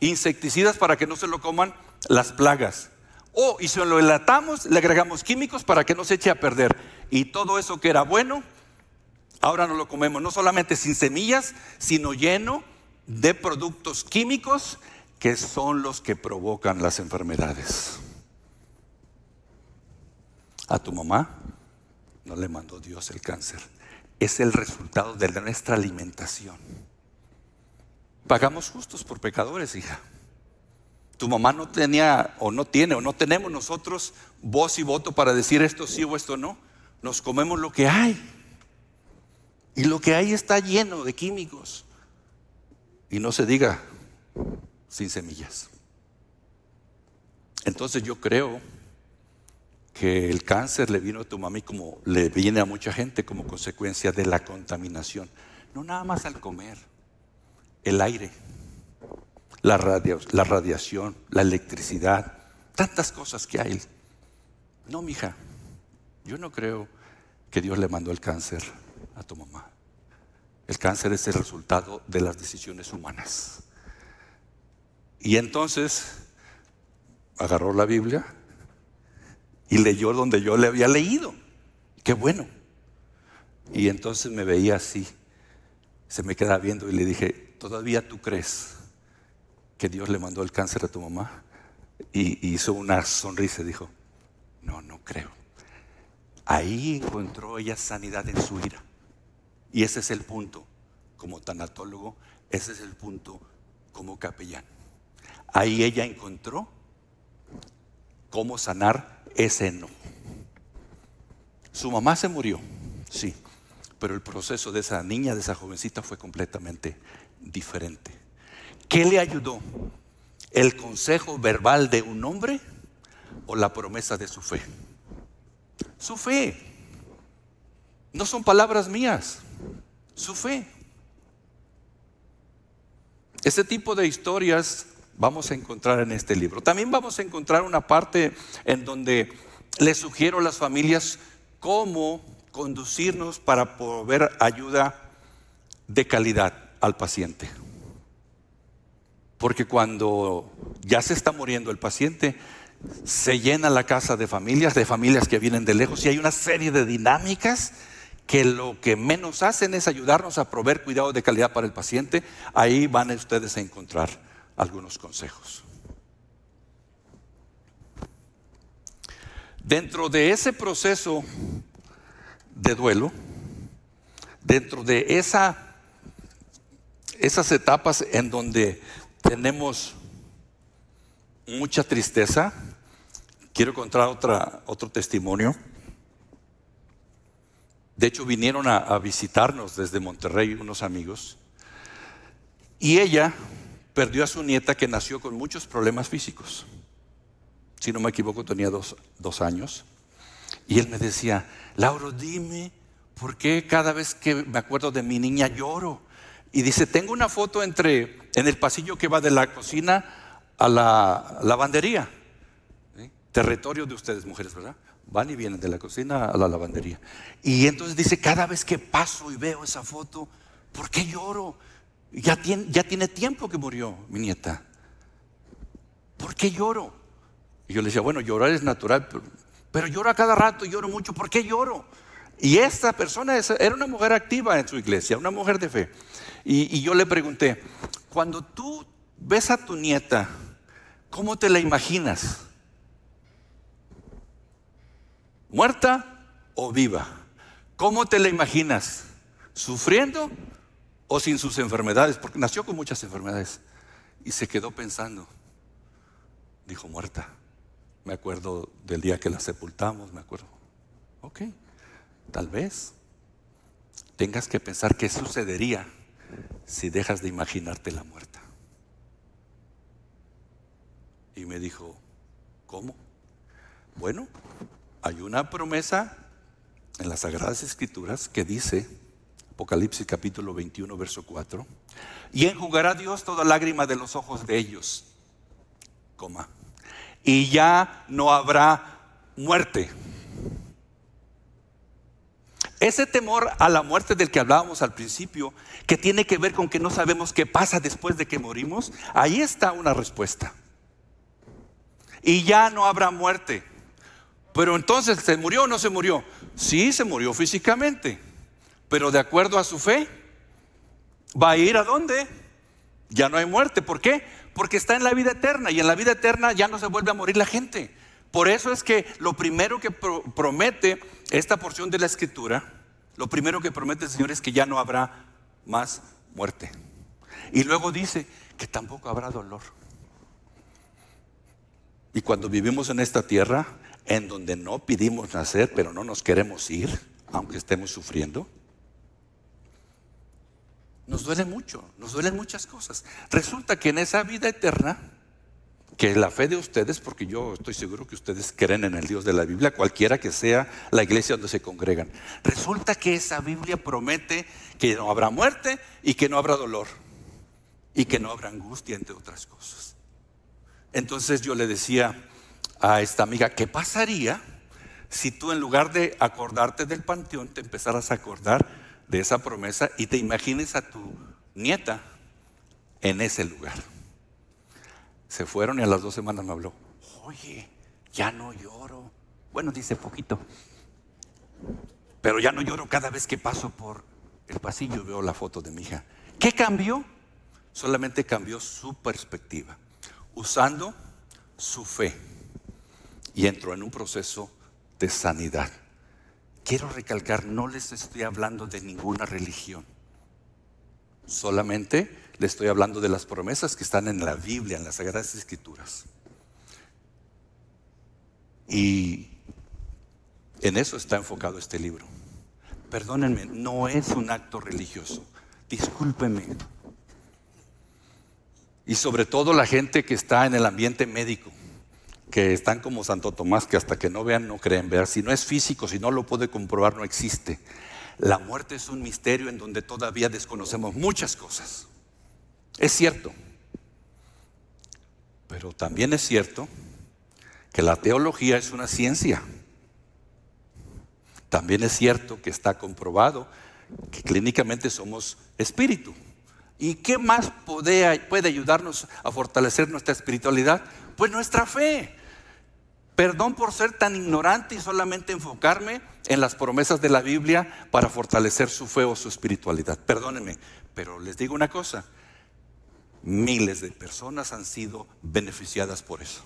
Insecticidas para que no se lo coman las plagas. Y si lo enlatamos, le agregamos químicos para que no se eche a perder. Y todo eso que era bueno, ahora no lo comemos, no solamente sin semillas, sino lleno de productos químicos que son los que provocan las enfermedades. A tu mamá no le mandó Dios el cáncer. Es el resultado de nuestra alimentación. Pagamos justos por pecadores, hija. Tu mamá no tenía, o no tiene, o no tenemos nosotros voz y voto para decir esto sí o esto no. Nos comemos lo que hay. Y lo que hay está lleno de químicos. Y no se diga sin semillas. Entonces yo creo que el cáncer le vino a tu mami como le viene a mucha gente como consecuencia de la contaminación. No nada más al comer, el aire, la radiación, la electricidad, tantas cosas que hay. No, mija, yo no creo que Dios le mandó el cáncer a tu mamá. El cáncer es el resultado de las decisiones humanas. Y entonces agarró la Biblia y leyó donde yo le había leído. Qué bueno. Y entonces me veía así, se me quedaba viendo y le dije, ¿todavía tú crees que Dios le mandó el cáncer a tu mamá? Y hizo una sonrisa y dijo, no creo. Ahí encontró ella sanidad en su ira. Y ese es el punto, como tanatólogo, ese es el punto como capellán. Ahí ella encontró cómo sanar ese enojo. Su mamá se murió, sí, pero el proceso de esa niña, de esa jovencita fue completamente diferente. ¿Qué le ayudó? ¿El consejo verbal de un hombre o la promesa de su fe? Su fe. No son palabras mías, su fe. Ese tipo de historias vamos a encontrar en este libro. También vamos a encontrar una parte en donde le sugiero a las familias cómo conducirnos para proveer ayuda de calidad al paciente. Porque cuando ya se está muriendo el paciente, se llena la casa de familias que vienen de lejos, y hay una serie de dinámicas que lo que menos hacen es ayudarnos a proveer cuidado de calidad para el paciente. Ahí van ustedes a encontrar algunos consejos. Dentro de ese proceso de duelo, dentro de esas etapas en donde tenemos mucha tristeza, quiero contar otro testimonio. De hecho, vinieron a visitarnos desde Monterrey unos amigos, y ella perdió a su nieta que nació con muchos problemas físicos. Si no me equivoco, tenía dos años. Y él me decía, Lauro, dime, ¿por qué cada vez que me acuerdo de mi niña lloro? Y dice, tengo una foto en el pasillo que va de la cocina a la lavandería. ¿Sí? Territorio de ustedes, mujeres, ¿verdad? Van y vienen de la cocina a la lavandería. Y entonces dice, cada vez que paso y veo esa foto, ¿por qué lloro? Ya tiene tiempo que murió mi nieta. ¿Por qué lloro? Y yo le decía, bueno, llorar es natural, pero lloro a cada rato, lloro mucho. ¿Por qué lloro? Y esta persona era una mujer activa en su iglesia, una mujer de fe. Y yo le pregunté, cuando tú ves a tu nieta, ¿cómo te la imaginas? ¿Muerta o viva? ¿Cómo te la imaginas? ¿Sufriendo o sin sus enfermedades? Porque nació con muchas enfermedades. Y se quedó pensando. Dijo, muerta. Me acuerdo del día que la sepultamos, me acuerdo. Ok, tal vez tengas que pensar qué sucedería si dejas de imaginarte la muerta. Y me dijo, ¿cómo? Bueno, hay una promesa en las Sagradas Escrituras que dice, Apocalipsis capítulo 21, verso 4, y enjugará Dios toda lágrima de los ojos de ellos, y ya no habrá muerte, Ese temor a la muerte del que hablábamos al principio, que tiene que ver con que no sabemos qué pasa después de que morimos, ahí está una respuesta. Y ya no habrá muerte. Pero entonces, ¿se murió o no se murió? Sí, se murió físicamente, pero de acuerdo a su fe, ¿va a ir a dónde? Ya no hay muerte. ¿Por qué? Porque está en la vida eterna, y en la vida eterna ya no se vuelve a morir la gente. Por eso es que lo primero que promete esta porción de la Escritura, lo primero que promete el Señor es que ya no habrá más muerte. Y luego dice que tampoco habrá dolor. Y cuando vivimos en esta tierra, en donde no pedimos nacer, pero no nos queremos ir, aunque estemos sufriendo, nos duele mucho, nos duelen muchas cosas. Resulta que en esa vida eterna, que la fe de ustedes, porque yo estoy seguro que ustedes creen en el Dios de la Biblia, cualquiera que sea la iglesia donde se congregan, resulta que esa Biblia promete que no habrá muerte y que no habrá dolor y que no habrá angustia, entre otras cosas. Entonces yo le decía a esta amiga, ¿qué pasaría si tú, en lugar de acordarte del panteón, te empezaras a acordar de esa promesa y te imagines a tu nieta en ese lugar? Se fueron y a las 2 semanas me habló. Oye, ya no lloro. Bueno, dice poquito, pero ya no lloro cada vez que paso por el pasillo, veo la foto de mi hija. ¿Qué cambió? Solamente cambió su perspectiva, usando su fe, y entró en un proceso de sanidad. Quiero recalcar, no les estoy hablando de ninguna religión, solamente le estoy hablando de las promesas que están en la Biblia, en las Sagradas Escrituras. Y en eso está enfocado este libro. Perdónenme, no es un acto religioso, discúlpenme. Y sobre todo la gente que está en el ambiente médico, que están como Santo Tomás, que hasta que no vean no creen. Ver, si no es físico, si no lo puede comprobar, no existe. La muerte es un misterio en donde todavía desconocemos muchas cosas. Es cierto, pero también es cierto que la teología es una ciencia. También es cierto que está comprobado que clínicamente somos espíritu. ¿Y qué más puede ayudarnos a fortalecer nuestra espiritualidad? Pues nuestra fe. Perdón por ser tan ignorante y solamente enfocarme en las promesas de la Biblia para fortalecer su fe o su espiritualidad. Perdónenme, pero les digo una cosa. Miles de personas han sido beneficiadas por eso.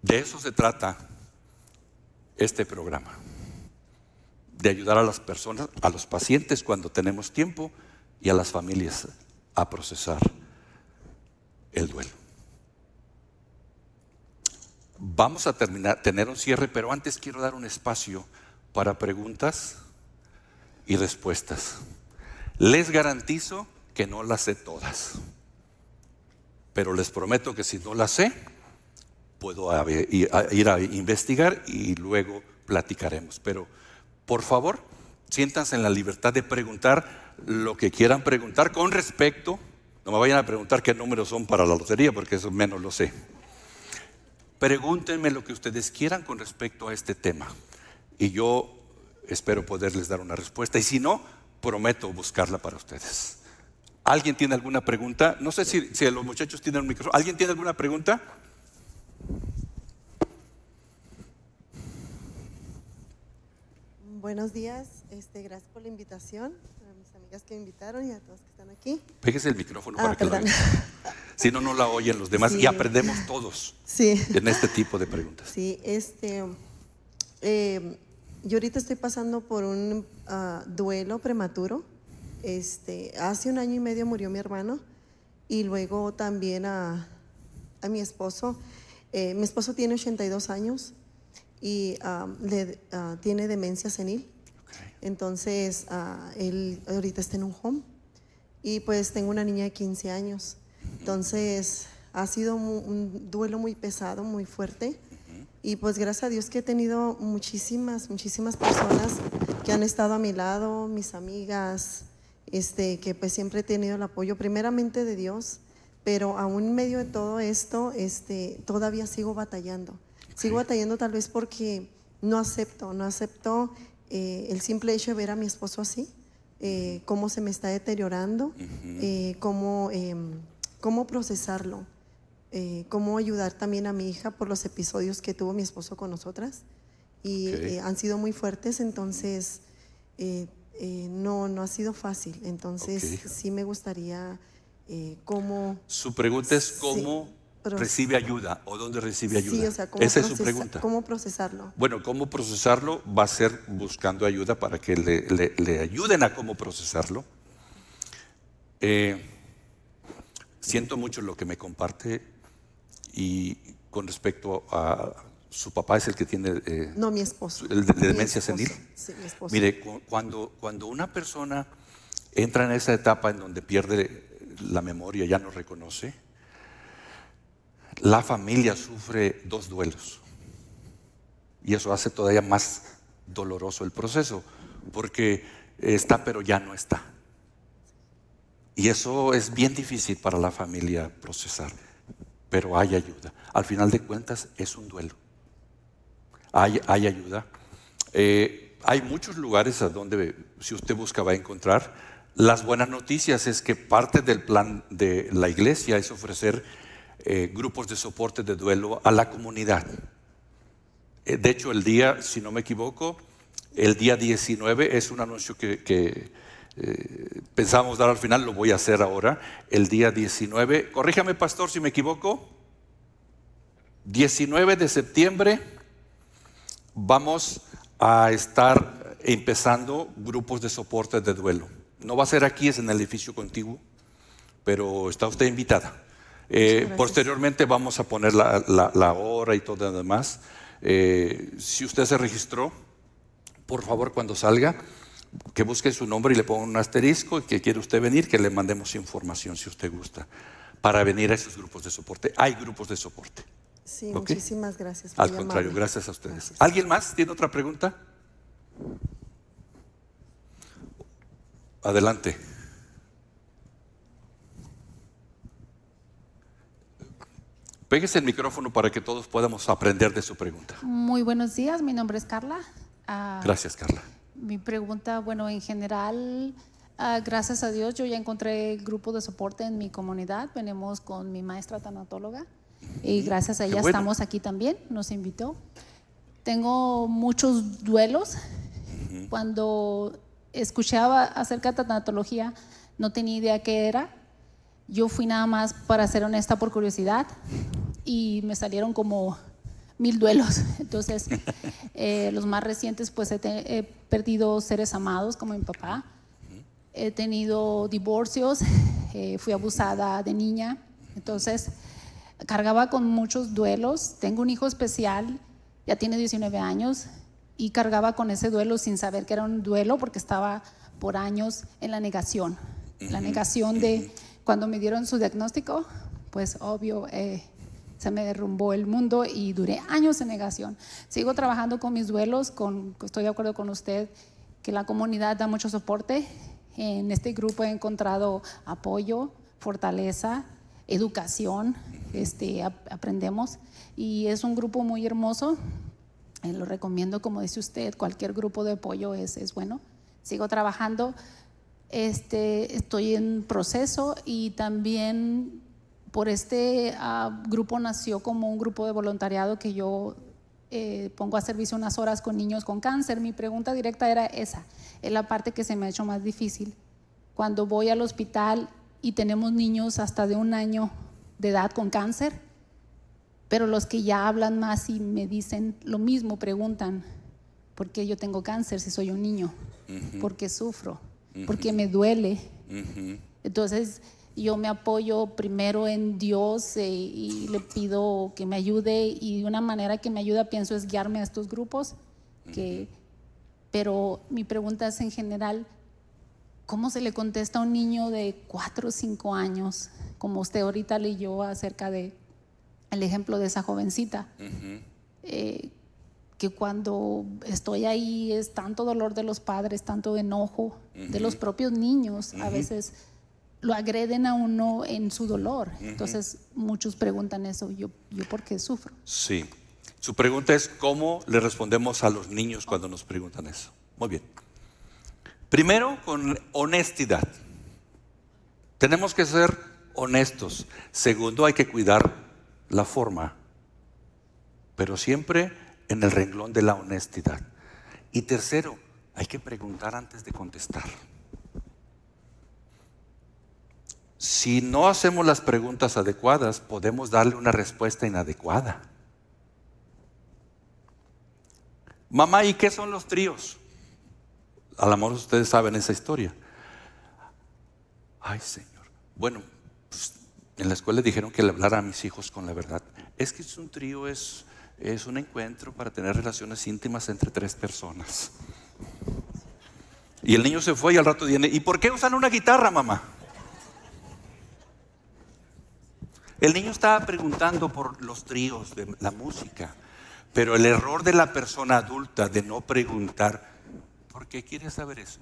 De eso se trata este programa, de ayudar a las personas, a los pacientes cuando tenemos tiempo, y a las familias a procesar el duelo. Vamos a tener un cierre, pero antes quiero dar un espacio para preguntas y respuestas. Les garantizo que no las sé todas, pero les prometo que si no las sé, puedo ir a investigar y luego platicaremos. Pero por favor, siéntanse en la libertad de preguntar lo que quieran preguntar con respecto. No me vayan a preguntar qué números son para la lotería, porque eso menos lo sé. Pregúntenme lo que ustedes quieran con respecto a este tema, y yo espero poderles dar una respuesta, y si no, prometo buscarla para ustedes. ¿Alguien tiene alguna pregunta? No sé si los muchachos tienen un micrófono. ¿Alguien tiene alguna pregunta? Buenos días, gracias por la invitación, a mis amigas que me invitaron y a todos que están aquí. Pégese el micrófono para que lo oigan. Si no, no la oyen los demás, sí. Y aprendemos todos, sí, en este tipo de preguntas. Sí, yo ahorita estoy pasando por un duelo prematuro. Hace 1 año y medio murió mi hermano, y luego también a mi esposo. Mi esposo tiene 82 años y tiene demencia senil. Okay. Entonces él ahorita está en un home, y pues tengo una niña de 15 años. Entonces ha sido un duelo muy pesado, muy fuerte. Y pues gracias a Dios que he tenido muchísimas personas que han estado a mi lado, mis amigas, que pues siempre he tenido el apoyo primeramente de Dios, pero aún en medio de todo esto, todavía sigo batallando. Sigo batallando tal vez porque no acepto el simple hecho de ver a mi esposo así, cómo se me está deteriorando, cómo procesarlo, cómo ayudar también a mi hija por los episodios que tuvo mi esposo con nosotras y han sido muy fuertes, entonces no ha sido fácil, entonces sí me gustaría cómo... Su pregunta es cómo recibe ayuda o dónde recibe ayuda. Sí, o sea, esa es su pregunta. ¿Cómo procesarlo? Bueno, cómo procesarlo va a ser buscando ayuda para que le ayuden a cómo procesarlo. Siento mucho lo que me comparte y con respecto a su papá es el que tiene no, mi esposo. El de demencia senil. Sí, mi esposo. Mire, cuando una persona entra en esa etapa en donde pierde la memoria, ya no reconoce, la familia sufre dos duelos. Y eso hace todavía más doloroso el proceso, porque está pero ya no está. Y eso es bien difícil para la familia procesar, pero hay ayuda. Al final de cuentas es un duelo. Hay ayuda. Hay muchos lugares a donde, si usted busca, va a encontrar. Las buenas noticias es que parte del plan de la iglesia es ofrecer grupos de soporte de duelo a la comunidad. De hecho, el día, si no me equivoco, el día 19 es un anuncio que pensábamos dar al final, lo voy a hacer ahora. El día 19, corríjame pastor si me equivoco, 19 de septiembre vamos a estar empezando grupos de soporte de duelo. No va a ser aquí, es en el edificio contiguo, pero está usted invitada. Posteriormente vamos a poner la hora y todo lo demás. Si usted se registró, por favor cuando salga, que busque su nombre y le ponga un asterisco y que quiere usted venir, que le mandemos información si usted gusta, para venir a esos grupos de soporte. Hay grupos de soporte. Sí, muchísimas gracias. Al contrario, gracias a ustedes. Gracias. ¿Alguien más tiene otra pregunta? Adelante. Péguese el micrófono para que todos podamos aprender de su pregunta. Muy buenos días, mi nombre es Carla. Gracias, Carla. Mi pregunta, bueno, en general, gracias a Dios, yo ya encontré el grupo de soporte en mi comunidad. Venimos con mi maestra tanatóloga y gracias a ella estamos aquí también, nos invitó. Tengo muchos duelos. Cuando escuchaba acerca de tanatología, no tenía idea qué era. Yo fui nada más, para ser honesta, por curiosidad y me salieron como 1000 duelos. Entonces, los más recientes, pues he perdido seres amados como mi papá. He tenido divorcios, fui abusada de niña. Entonces, cargaba con muchos duelos. Tengo un hijo especial, ya tiene 19 años y cargaba con ese duelo sin saber que era un duelo porque estaba por años en la negación. La negación de cuando me dieron su diagnóstico, pues obvio, se me derrumbó el mundo y duré años en negación. Sigo trabajando con mis duelos, estoy de acuerdo con usted que la comunidad da mucho soporte. En este grupo he encontrado apoyo, fortaleza, educación, aprendemos y es un grupo muy hermoso. Lo recomiendo, como dice usted, cualquier grupo de apoyo es bueno. Sigo trabajando. Estoy en proceso y también por grupo nació como un grupo de voluntariado que yo pongo a servicio unas horas con niños con cáncer. Mi pregunta directa era esa, es la parte que se me ha hecho más difícil. Cuando voy al hospital y tenemos niños hasta de 1 año de edad con cáncer, pero los que ya hablan más y me dicen lo mismo, preguntan, ¿por qué yo tengo cáncer si soy un niño? ¿Por qué sufro? Porque me duele. Entonces yo me apoyo primero en Dios y le pido que me ayude y de una manera que me ayuda pienso es guiarme a estos grupos pero mi pregunta es en general, ¿cómo se le contesta a un niño de 4 o 5 años como usted ahorita leyó acerca de el ejemplo de esa jovencita que cuando estoy ahí es tanto dolor de los padres, tanto enojo de los propios niños, a veces lo agreden a uno en su dolor. Entonces muchos preguntan eso, ¿yo por qué sufro? Sí. Su pregunta es ¿cómo le respondemos a los niños cuando nos preguntan eso? Muy bien. Primero, con honestidad. Tenemos que ser honestos. Segundo, hay que cuidar la forma, pero siempre en el renglón de la honestidad. Y tercero, hay que preguntar antes de contestar. Si no hacemos las preguntas adecuadas, podemos darle una respuesta inadecuada. Mamá, ¿y qué son los tríos? A lo mejor ustedes saben esa historia. Ay, Señor. Bueno, pues, en la escuela dijeron que le hablara a mis hijos con la verdad. Es que un trío es un encuentro para tener relaciones íntimas entre 3 personas. Y el niño se fue y al rato viene, ¿y por qué usan una guitarra, mamá? El niño estaba preguntando por los tríos de la música, pero el error de la persona adulta de no preguntar, ¿por qué quieres saber eso?,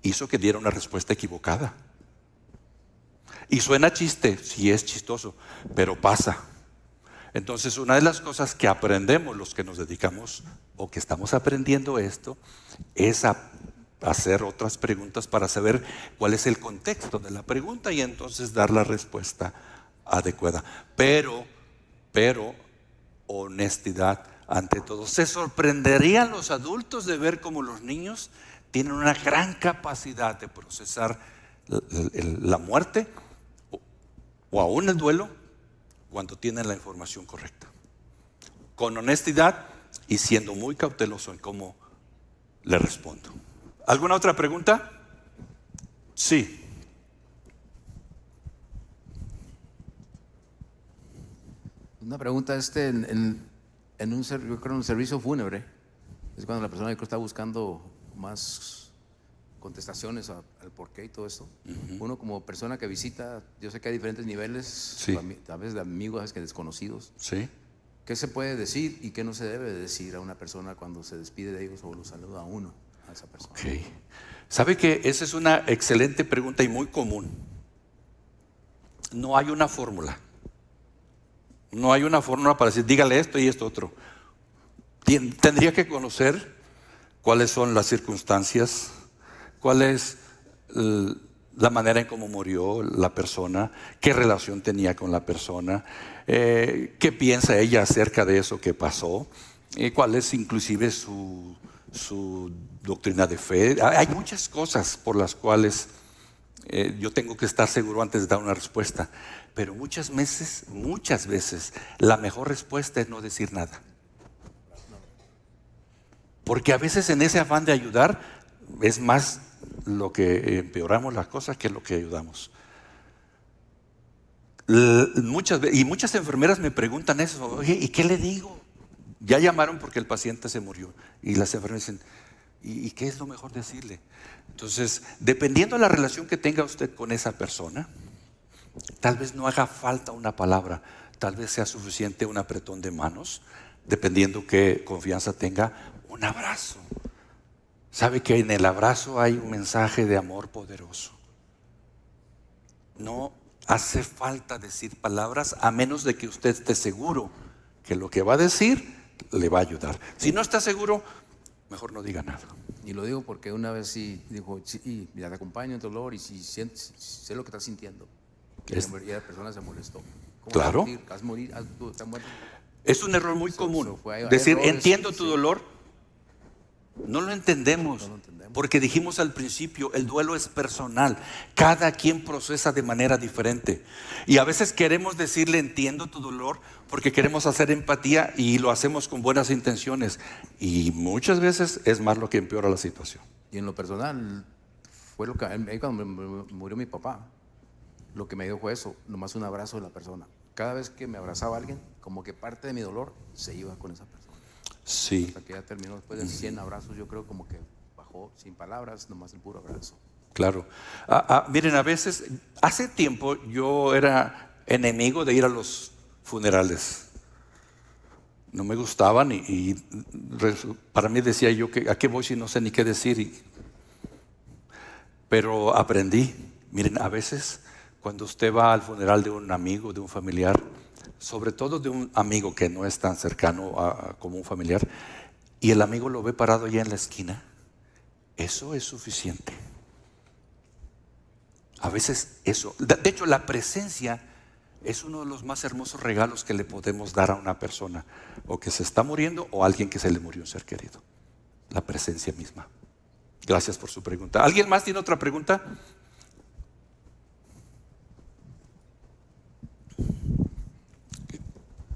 hizo que diera una respuesta equivocada. Y suena chiste, sí es chistoso, pero pasa. Entonces, una de las cosas que aprendemos los que nos dedicamos o que estamos aprendiendo esto es a hacer otras preguntas para saber cuál es el contexto de la pregunta y entonces dar la respuesta adecuada. Pero honestidad ante todo. Se sorprenderían los adultos de ver cómo los niños tienen una gran capacidad de procesar la muerte o aún el duelo cuando tienen la información correcta, con honestidad y siendo muy cauteloso en cómo le respondo. ¿Alguna otra pregunta? Sí. Una pregunta, yo creo en un servicio fúnebre, es cuando la persona está buscando más contestaciones al porqué y todo esto. Uno como persona que visita, yo sé que hay diferentes niveles, sí, a veces de amigos, a veces que desconocidos. Sí. ¿Qué se puede decir y qué no se debe decir a una persona cuando se despide de ellos o lo saluda a uno, a esa persona? Okay. ¿Sabe que esa es una excelente pregunta y muy común? No hay una fórmula. No hay una fórmula para decir, dígale esto y esto otro. Tendría que conocer cuáles son las circunstancias, cuál es la manera en cómo murió la persona, qué relación tenía con la persona, qué piensa ella acerca de eso que pasó, cuál es inclusive su doctrina de fe. Hay muchas cosas por las cuales yo tengo que estar seguro antes de dar una respuesta, pero muchas veces la mejor respuesta es no decir nada. Porque a veces en ese afán de ayudar es más lo que empeoramos las cosas que lo que ayudamos. Muchas enfermeras me preguntan eso, oye, ¿y qué le digo? Ya llamaron porque el paciente se murió y las enfermeras dicen, ¿y qué es lo mejor decirle? Entonces, dependiendo de la relación que tenga usted con esa persona, tal vez no haga falta una palabra, tal vez sea suficiente un apretón de manos, dependiendo qué confianza tenga, un abrazo. Sabe que en el abrazo hay un mensaje de amor poderoso. No hace falta decir palabras a menos de que usted esté seguro que lo que va a decir le va a ayudar. Si no está seguro, mejor no diga nada. Y lo digo porque una vez sí dijo, sí, mira, te acompaño en dolor y si sé lo que estás sintiendo. Y la persona se molestó. ¿Cómo claro. ¿Vas a morir? ¿Estás muerto? Es un error muy común. Decir, errores, entiendo tu dolor. No lo entendemos, porque dijimos al principio, el duelo es personal. Cada quien procesa de manera diferente. Y a veces queremos decirle, entiendo tu dolor, porque queremos hacer empatía y lo hacemos con buenas intenciones. Y muchas veces es más lo que empeora la situación. Y en lo personal, fue lo que cuando murió mi papá, lo que me dio fue eso, nomás un abrazo de la persona. Cada vez que me abrazaba a alguien, como que parte de mi dolor se iba con esa persona. Sí. Hasta que ya terminó, después de 100 abrazos, yo creo como que bajó sin palabras, nomás el puro abrazo. Claro. Miren, a veces, hace tiempo yo era enemigo de ir a los funerales. No me gustaban y para mí decía yo que ¿a qué voy si no sé ni qué decir? Pero aprendí Miren, a veces cuando usted va al funeral de un amigo, de un familiar, sobre todo de un amigo que no es tan cercano como un familiar, y el amigo lo ve parado allá en la esquina, eso es suficiente. A veces eso, de hecho la presencia es uno de los más hermosos regalos que le podemos dar a una persona, o que se está muriendo o a alguien que se le murió un ser querido. La presencia misma. Gracias por su pregunta. ¿Alguien más tiene otra pregunta?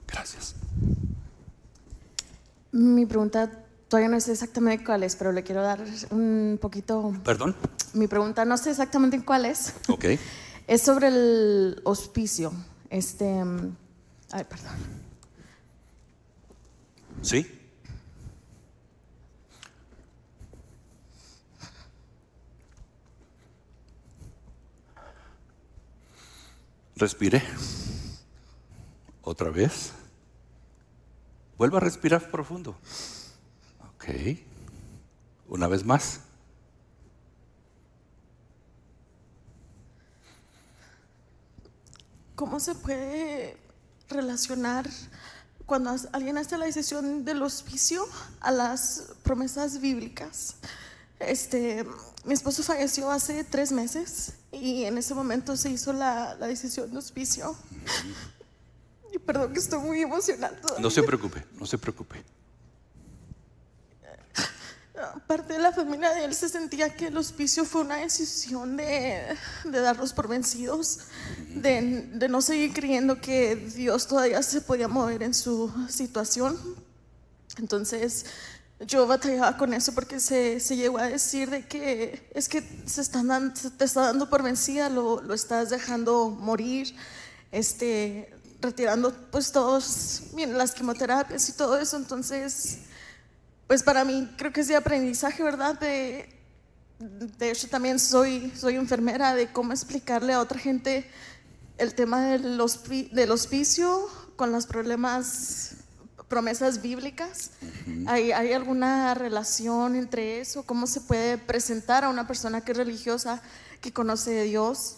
Gracias. Mi pregunta todavía no sé exactamente cuál es, pero le quiero dar un poquito... ¿Perdón? Mi pregunta no sé exactamente cuál es. Ok. Es sobre el hospicio. Ay, perdón. ¿Sí? Respire. Otra vez. Vuelva a respirar profundo. Ok. Una vez más. ¿Cómo se puede relacionar cuando alguien hace la decisión del hospicio a las promesas bíblicas? Mi esposo falleció hace 3 meses y en ese momento se hizo la decisión de hospicio. Y perdón que estoy muy emocionada todavía. No se preocupe, no se preocupe. Parte de la familia de él se sentía que el hospicio fue una decisión de darlos por vencidos, de no seguir creyendo que Dios todavía se podía mover en su situación. Entonces yo batallaba con eso porque se llegó a decir de que es que te está dando por vencida, lo estás dejando morir, retirando pues todos las quimioterapias y todo eso. Entonces pues para mí creo que es de aprendizaje, ¿verdad? De hecho también soy enfermera, de cómo explicarle a otra gente el tema del hospicio con los promesas bíblicas. ¿Hay alguna relación entre eso? ¿Cómo se puede presentar a una persona que es religiosa, que conoce de Dios,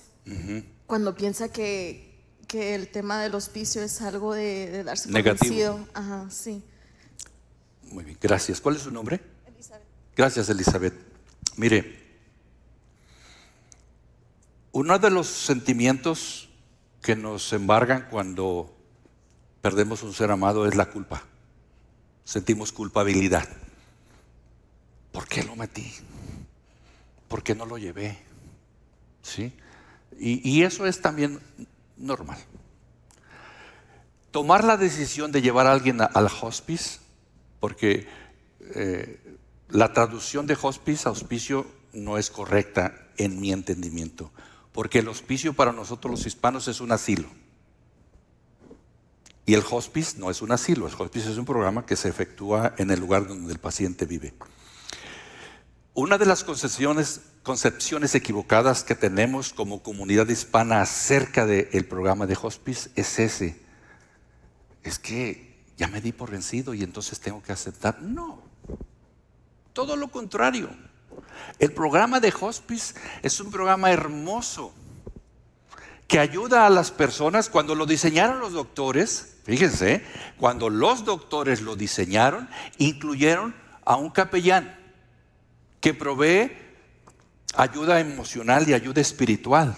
cuando piensa que el tema del hospicio es algo de darse por vencido? Ajá, sí. Muy bien, gracias. ¿Cuál es su nombre? Elizabeth. Gracias, Elizabeth. Mire, uno de los sentimientos que nos embargan cuando perdemos un ser amado es la culpa. Sentimos culpabilidad. ¿Por qué lo metí? ¿Por qué no lo llevé? ¿Sí? Y eso es también normal. Tomar la decisión de llevar a alguien al hospice, porque la traducción de hospice a hospicio no es correcta en mi entendimiento, porque el hospicio para nosotros los hispanos es un asilo y el hospice no es un asilo. El hospice es un programa que se efectúa en el lugar donde el paciente vive. Una de las concepciones equivocadas que tenemos como comunidad hispana acerca del programa de hospice es es que ya me di por vencido y entonces tengo que aceptar. No, todo lo contrario. El programa de hospice es un programa hermoso que ayuda a las personas. Cuando lo diseñaron los doctores, fíjense, cuando los doctores lo diseñaron, incluyeron a un capellán que provee ayuda emocional y ayuda espiritual,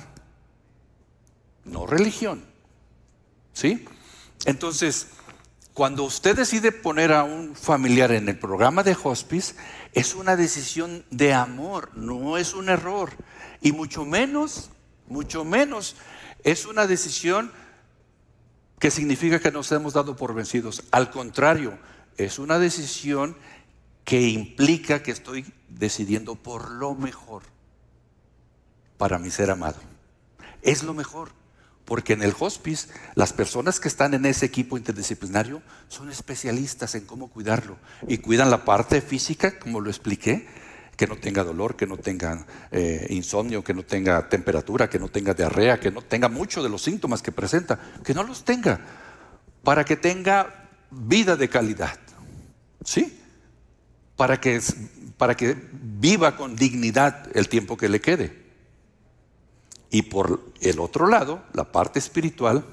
no religión. ¿Sí? Entonces, cuando usted decide poner a un familiar en el programa de hospice, es una decisión de amor, no es un error. Y mucho menos es una decisión que significa que nos hemos dado por vencidos. Al contrario, es una decisión que implica que estoy decidiendo por lo mejor para mi ser amado. Es lo mejor. Porque en el hospice, las personas que están en ese equipo interdisciplinario son especialistas en cómo cuidarlo. Y cuidan la parte física, como lo expliqué, que no tenga dolor, que no tenga insomnio, que no tenga temperatura, que no tenga diarrea, que no tenga muchos de los síntomas que presenta, que no los tenga, para que tenga vida de calidad. ¿Sí? Para que viva con dignidad el tiempo que le quede. Y por el otro lado, la parte espiritual,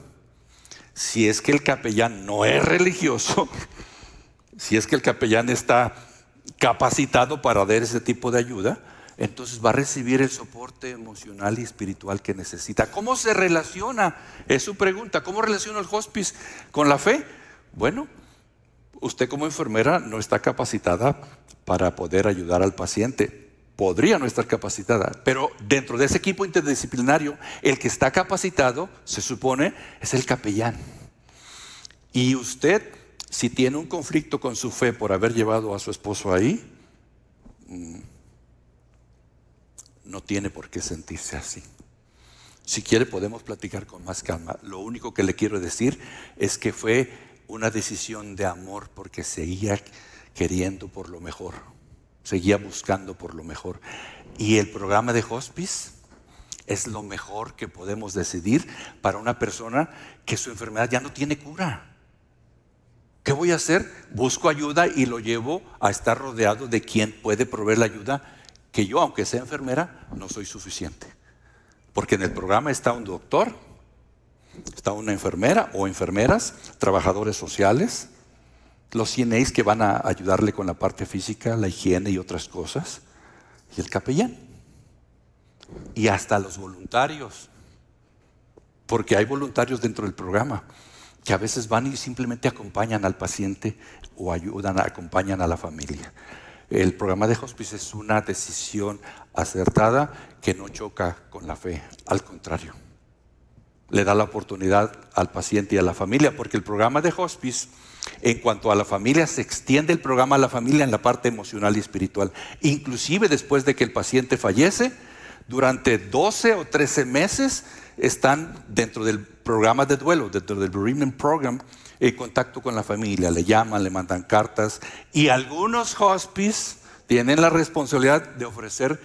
si es que el capellán no es religioso, si es que el capellán está capacitado para dar ese tipo de ayuda, entonces va a recibir el soporte emocional y espiritual que necesita. ¿Cómo se relaciona? Es su pregunta. ¿Cómo relaciona el hospice con la fe? Bueno, usted como enfermera no está capacitada para poder ayudar al paciente. Podría no estar capacitada, pero dentro de ese equipo interdisciplinario, el que está capacitado, se supone, es el capellán. Y usted, si tiene un conflicto con su fe por haber llevado a su esposo ahí, no tiene por qué sentirse así. Si quiere podemos platicar con más calma. Lo único que le quiero decir es que fue una decisión de amor porque seguía queriendo por lo mejor, seguía buscando por lo mejor. Y el programa de hospice es lo mejor que podemos decidir para una persona que su enfermedad ya no tiene cura. ¿Qué voy a hacer? Busco ayuda y lo llevo a estar rodeado de quien puede proveer la ayuda, que yo, aunque sea enfermera, no soy suficiente. Porque en el programa está un doctor, está una enfermera o enfermeras, trabajadores sociales, los CNAs que van a ayudarle con la parte física, la higiene y otras cosas, y el capellán. Y hasta los voluntarios, porque hay voluntarios dentro del programa que a veces van y simplemente acompañan al paciente o acompañan a la familia. El programa de hospice es una decisión acertada que no choca con la fe, al contrario. Le da la oportunidad al paciente y a la familia, porque el programa de hospice, en cuanto a la familia, se extiende el programa a la familia en la parte emocional y espiritual. Inclusive después de que el paciente fallece, durante 12 o 13 meses están dentro del programa de duelo, dentro del bereavement program, en contacto con la familia, le llaman, le mandan cartas, y algunos hospice tienen la responsabilidad de ofrecer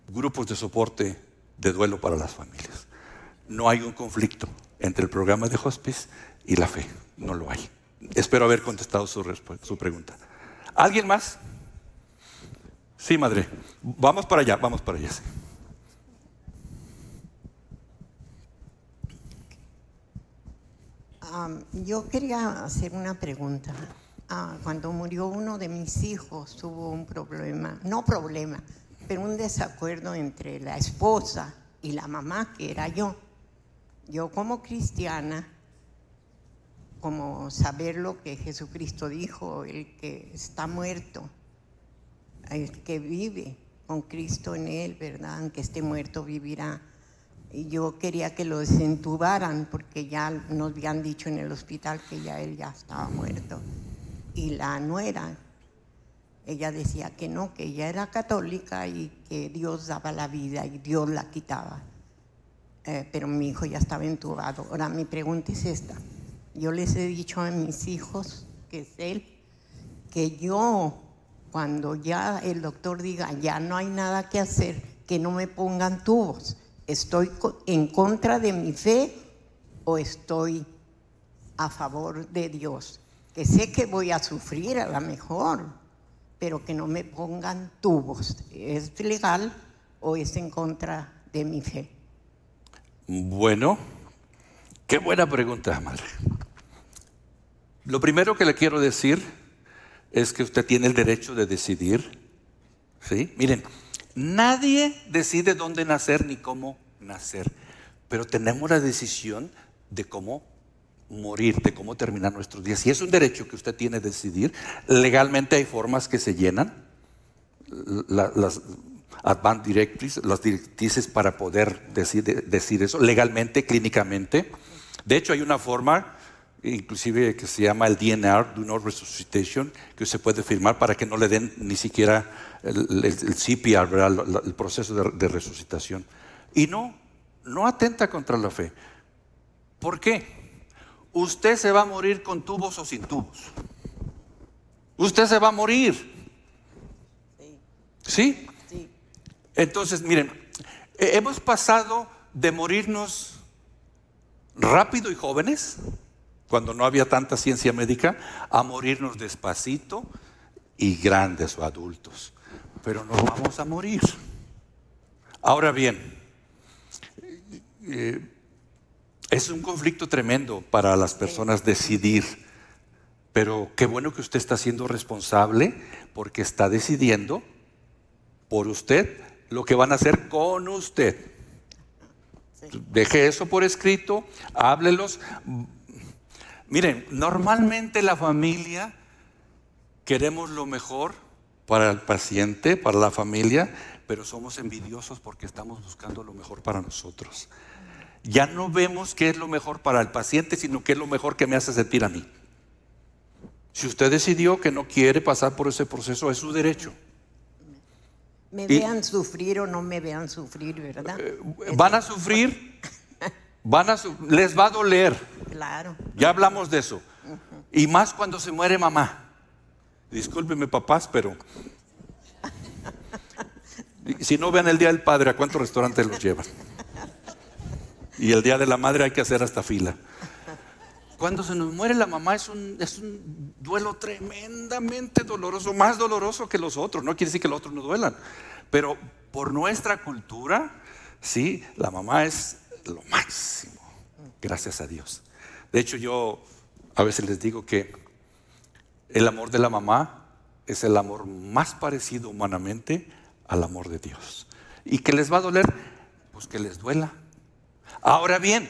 grupos de soporte de duelo para las familias. No hay un conflicto entre el programa de hospice y la fe, no lo hay. Espero haber contestado su pregunta. ¿Alguien más? Sí, madre. Vamos para allá, sí. Yo quería hacer una pregunta. Cuando murió uno de mis hijos hubo un pero un desacuerdo entre la esposa y la mamá, que era yo. Yo como cristiana, como saber lo que Jesucristo dijo, el que está muerto, el que vive con Cristo en él, ¿verdad? Aunque esté muerto, vivirá. Y yo quería que lo desentubaran porque ya nos habían dicho en el hospital que ya él ya estaba muerto. Y la nuera, ella decía que no, que ella era católica y que Dios daba la vida y Dios la quitaba. Pero mi hijo ya estaba entubado. Ahora mi pregunta es esta. Yo les he dicho a mis hijos, que es él, que yo, cuando ya el doctor diga ya no hay nada que hacer, que no me pongan tubos. ¿Estoy en contra de mi fe o estoy a favor de Dios? Que sé que voy a sufrir a lo mejor, pero que no me pongan tubos. ¿Es legal o es en contra de mi fe? Bueno, qué buena pregunta, madre. Lo primero que le quiero decir es que usted tiene el derecho de decidir. ¿Sí? Miren, nadie decide dónde nacer ni cómo nacer, pero tenemos la decisión de cómo morir, de cómo terminar nuestros días. Y es un derecho que usted tiene de decidir. Legalmente hay formas que se llenan, las advanced directives, las directrices para poder decir eso, legalmente, clínicamente. De hecho, hay una forma, inclusive que se llama el DNR, Do Not Resuscitation, que se puede firmar para que no le den ni siquiera el CPR, ¿verdad? El proceso de resucitación. Y no atenta contra la fe. ¿Por qué? Usted se va a morir con tubos o sin tubos. Usted se va a morir. ¿Sí? Sí. Entonces, miren, hemos pasado de morirnos rápido y jóvenes, cuando no había tanta ciencia médica, a morirnos despacito y grandes o adultos. Pero nos vamos a morir. Ahora bien, es un conflicto tremendo para las personas decidir, pero qué bueno que usted está siendo responsable porque está decidiendo por usted lo que van a hacer con usted. Deje eso por escrito, háblelos. Miren, normalmente la familia queremos lo mejor para el paciente, para la familia, pero somos envidiosos porque estamos buscando lo mejor para nosotros. Ya no vemos qué es lo mejor para el paciente, sino qué es lo mejor que me hace sentir a mí. Si usted decidió que no quiere pasar por ese proceso, es su derecho. Me vean sufrir o no me vean sufrir, ¿verdad? Van a sufrir, les va a doler. Claro. Ya hablamos de eso. Y más cuando se muere mamá. Discúlpenme, papás, pero si no, vean el Día del Padre, ¿a cuántos restaurantes los llevan? Y el Día de la Madre hay que hacer hasta fila. Cuando se nos muere la mamá es un duelo tremendamente doloroso, más doloroso que los otros. No quiere decir que los otros no duelan, pero por nuestra cultura, sí, la mamá es lo máximo. Gracias a Dios. De hecho, yo a veces les digo que el amor de la mamá es el amor más parecido humanamente al amor de Dios. ¿Y que les va a doler? Pues que les duela. Ahora bien,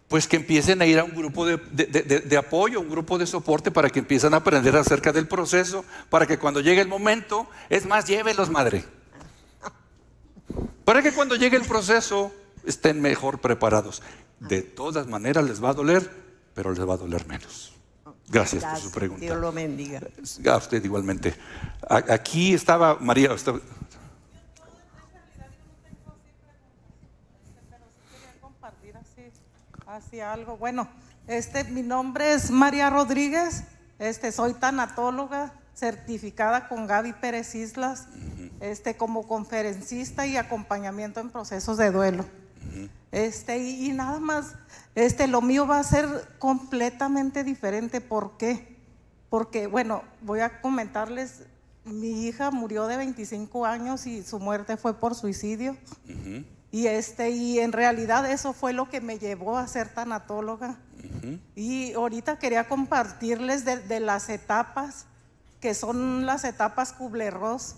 pues que empiecen a ir a un grupo de apoyo, un grupo de soporte para que empiecen a aprender acerca del proceso, para que cuando llegue el momento, es más, llévelos, madre. Para que cuando llegue el proceso estén mejor preparados. De todas maneras les va a doler, pero les va a doler menos. Gracias por su pregunta. Dios lo bendiga. A usted igualmente. Aquí estaba María. Pero sí quería compartir así algo. Bueno, mi nombre es María Rodríguez. Soy tanatóloga certificada con Gaby Pérez Islas, como conferencista y acompañamiento en procesos de duelo. Y nada más, lo mío va a ser completamente diferente. ¿Por qué? Porque, bueno, voy a comentarles, mi hija murió de 25 años y su muerte fue por suicidio. Y en realidad eso fue lo que me llevó a ser tanatóloga. Y ahorita quería compartirles de las etapas, que son las etapas Kubler-Ross,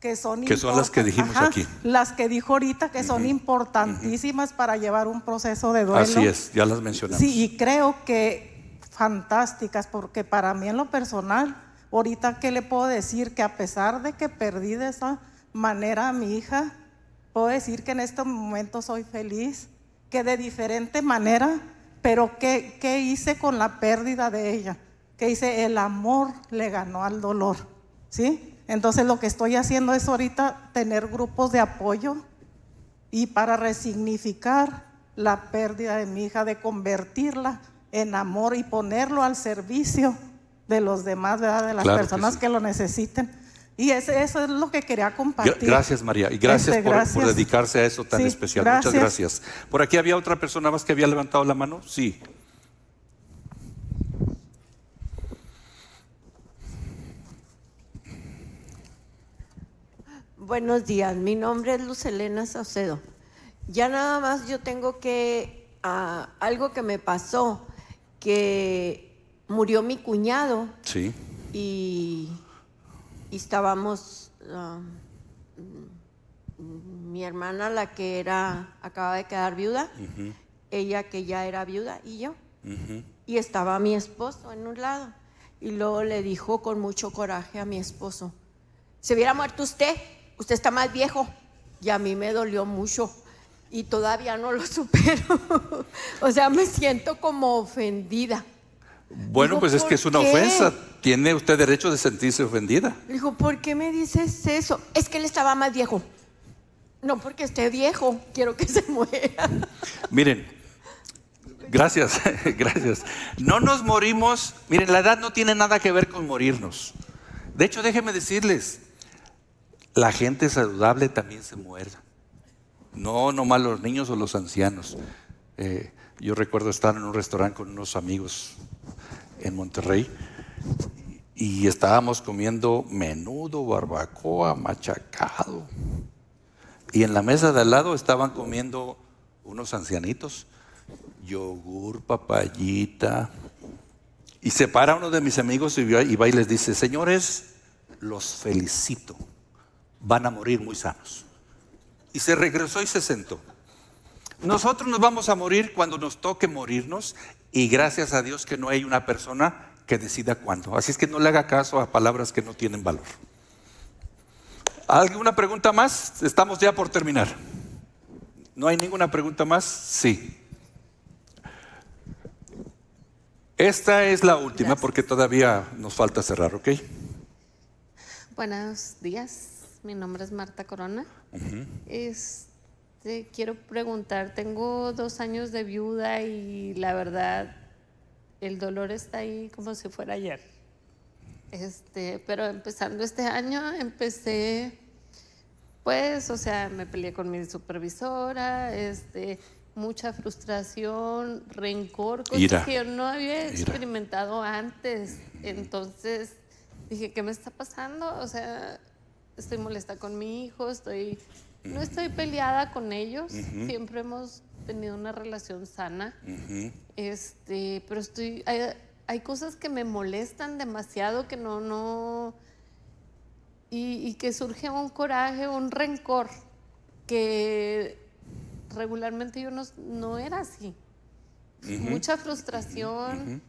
que son las que dijimos aquí. Las que dijo ahorita, que son importantísimas para llevar un proceso de duelo. Así es, ya las mencionamos. Sí, y creo que fantásticas, porque para mí en lo personal, ahorita ¿qué le puedo decir? Que a pesar de que perdí de esa manera a mi hija, puedo decir que en este momento soy feliz, que de diferente manera, pero ¿qué hice con la pérdida de ella? Que hice, el amor le ganó al dolor, ¿sí? Entonces lo que estoy haciendo es ahorita tener grupos de apoyo y para resignificar la pérdida de mi hija, de convertirla en amor y ponerlo al servicio de los demás, ¿verdad? De las personas que lo necesiten. Y eso es lo que quería compartir. Gracias, María, y gracias, por dedicarse a eso tan especial. Muchas gracias. Por aquí había otra persona más que había levantado la mano. Sí. Buenos días, mi nombre es Lucelena Saucedo. Ya nada más yo tengo que, algo que me pasó, que murió mi cuñado. Sí. Y estábamos, mi hermana, la que acaba de quedar viuda, ella que ya era viuda y yo. Y estaba mi esposo en un lado. Y luego le dijo con mucho coraje a mi esposo: ¿se hubiera muerto usted? Usted está más viejo. Y a mí me dolió mucho y todavía no lo supero. O sea, me siento como ofendida. Bueno, digo, pues es que es una ofensa. Tiene usted derecho de sentirse ofendida. Dijo, ¿por qué me dices eso? Es que él estaba más viejo. No porque esté viejo, quiero que se muera. Miren, gracias, gracias. No nos morimos. Miren, la edad no tiene nada que ver con morirnos. De hecho, déjenme decirles, la gente saludable también se muere. No nomás los niños o los ancianos. Yo recuerdo estar en un restaurante con unos amigos en Monterrey y estábamos comiendo menudo, barbacoa, machacado. Y en la mesa de al lado estaban comiendo unos ancianitos, yogur, papayita. Y se para uno de mis amigos y va y les dice: señores, los felicito, van a morir muy sanos. Y se regresó y se sentó. Nosotros nos vamos a morir cuando nos toque morirnos, y gracias a Dios que no hay una persona que decida cuándo. Así es que no le haga caso a palabras que no tienen valor. ¿Alguna pregunta más? Estamos ya por terminar. ¿No hay ninguna pregunta más? Sí. Esta es la última. Gracias. Porque todavía nos falta cerrar, ¿ok? Buenos días, mi nombre es Marta Corona. Quiero preguntar, tengo 2 años de viuda y la verdad el dolor está ahí como si fuera ayer. Pero empezando este año empecé, pues, o sea, me peleé con mi supervisora, mucha frustración, rencor, cosas que yo no había experimentado antes. Entonces dije, ¿qué me está pasando? O sea, estoy molesta con mi hijo, no estoy peleada con ellos, siempre hemos tenido una relación sana, pero hay cosas que me molestan demasiado, que y que surge un coraje, un rencor, que regularmente yo no era así. Mucha frustración,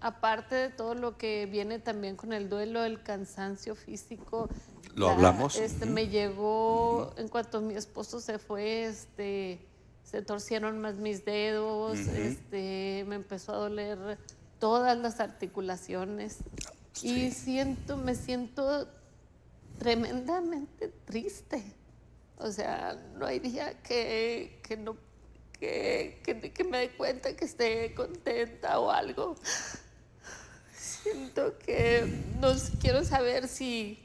aparte de todo lo que viene también con el duelo, el cansancio físico. Lo hablamos. Me llegó, en cuanto mi esposo se fue, se torcieron más mis dedos, me empezó a doler todas las articulaciones. Sí. Y me siento tremendamente triste. O sea, no hay día que me dé cuenta que esté contenta o algo. Siento que quiero saber si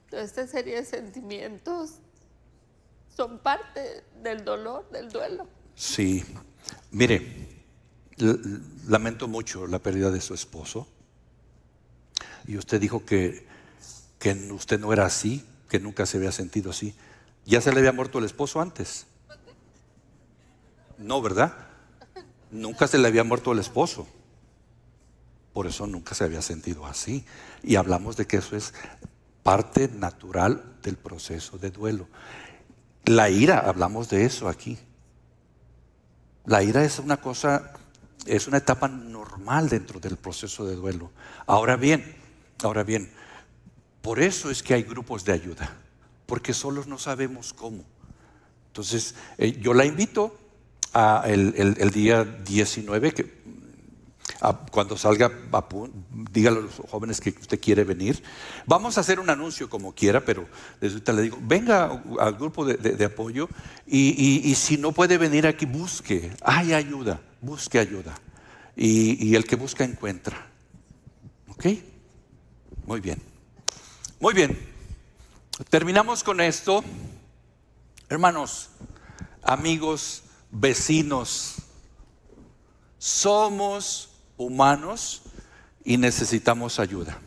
toda esta serie de sentimientos son parte del dolor, del duelo. Sí. Mire, lamento mucho la pérdida de su esposo. Y usted dijo que usted no era así, que nunca se había sentido así. ¿Ya se le había muerto el esposo antes? No, ¿verdad? Nunca se le había muerto el esposo. Por eso nunca se había sentido así. Y hablamos de que eso es parte natural del proceso de duelo. La ira, hablamos de eso aquí. La ira es una cosa, es una etapa normal dentro del proceso de duelo. Ahora bien, por eso es que hay grupos de ayuda, porque solos no sabemos cómo. Entonces, yo la invito el día 19, cuando salga, dígale a los jóvenes que usted quiere venir. Vamos a hacer un anuncio como quiera, pero desde ahorita le digo, venga al grupo de apoyo y si no puede venir aquí, busque. Hay ayuda, busque ayuda. Y el que busca encuentra. ¿Ok? Muy bien. Muy bien. Terminamos con esto. Hermanos, amigos, vecinos, somos humanos y necesitamos ayuda.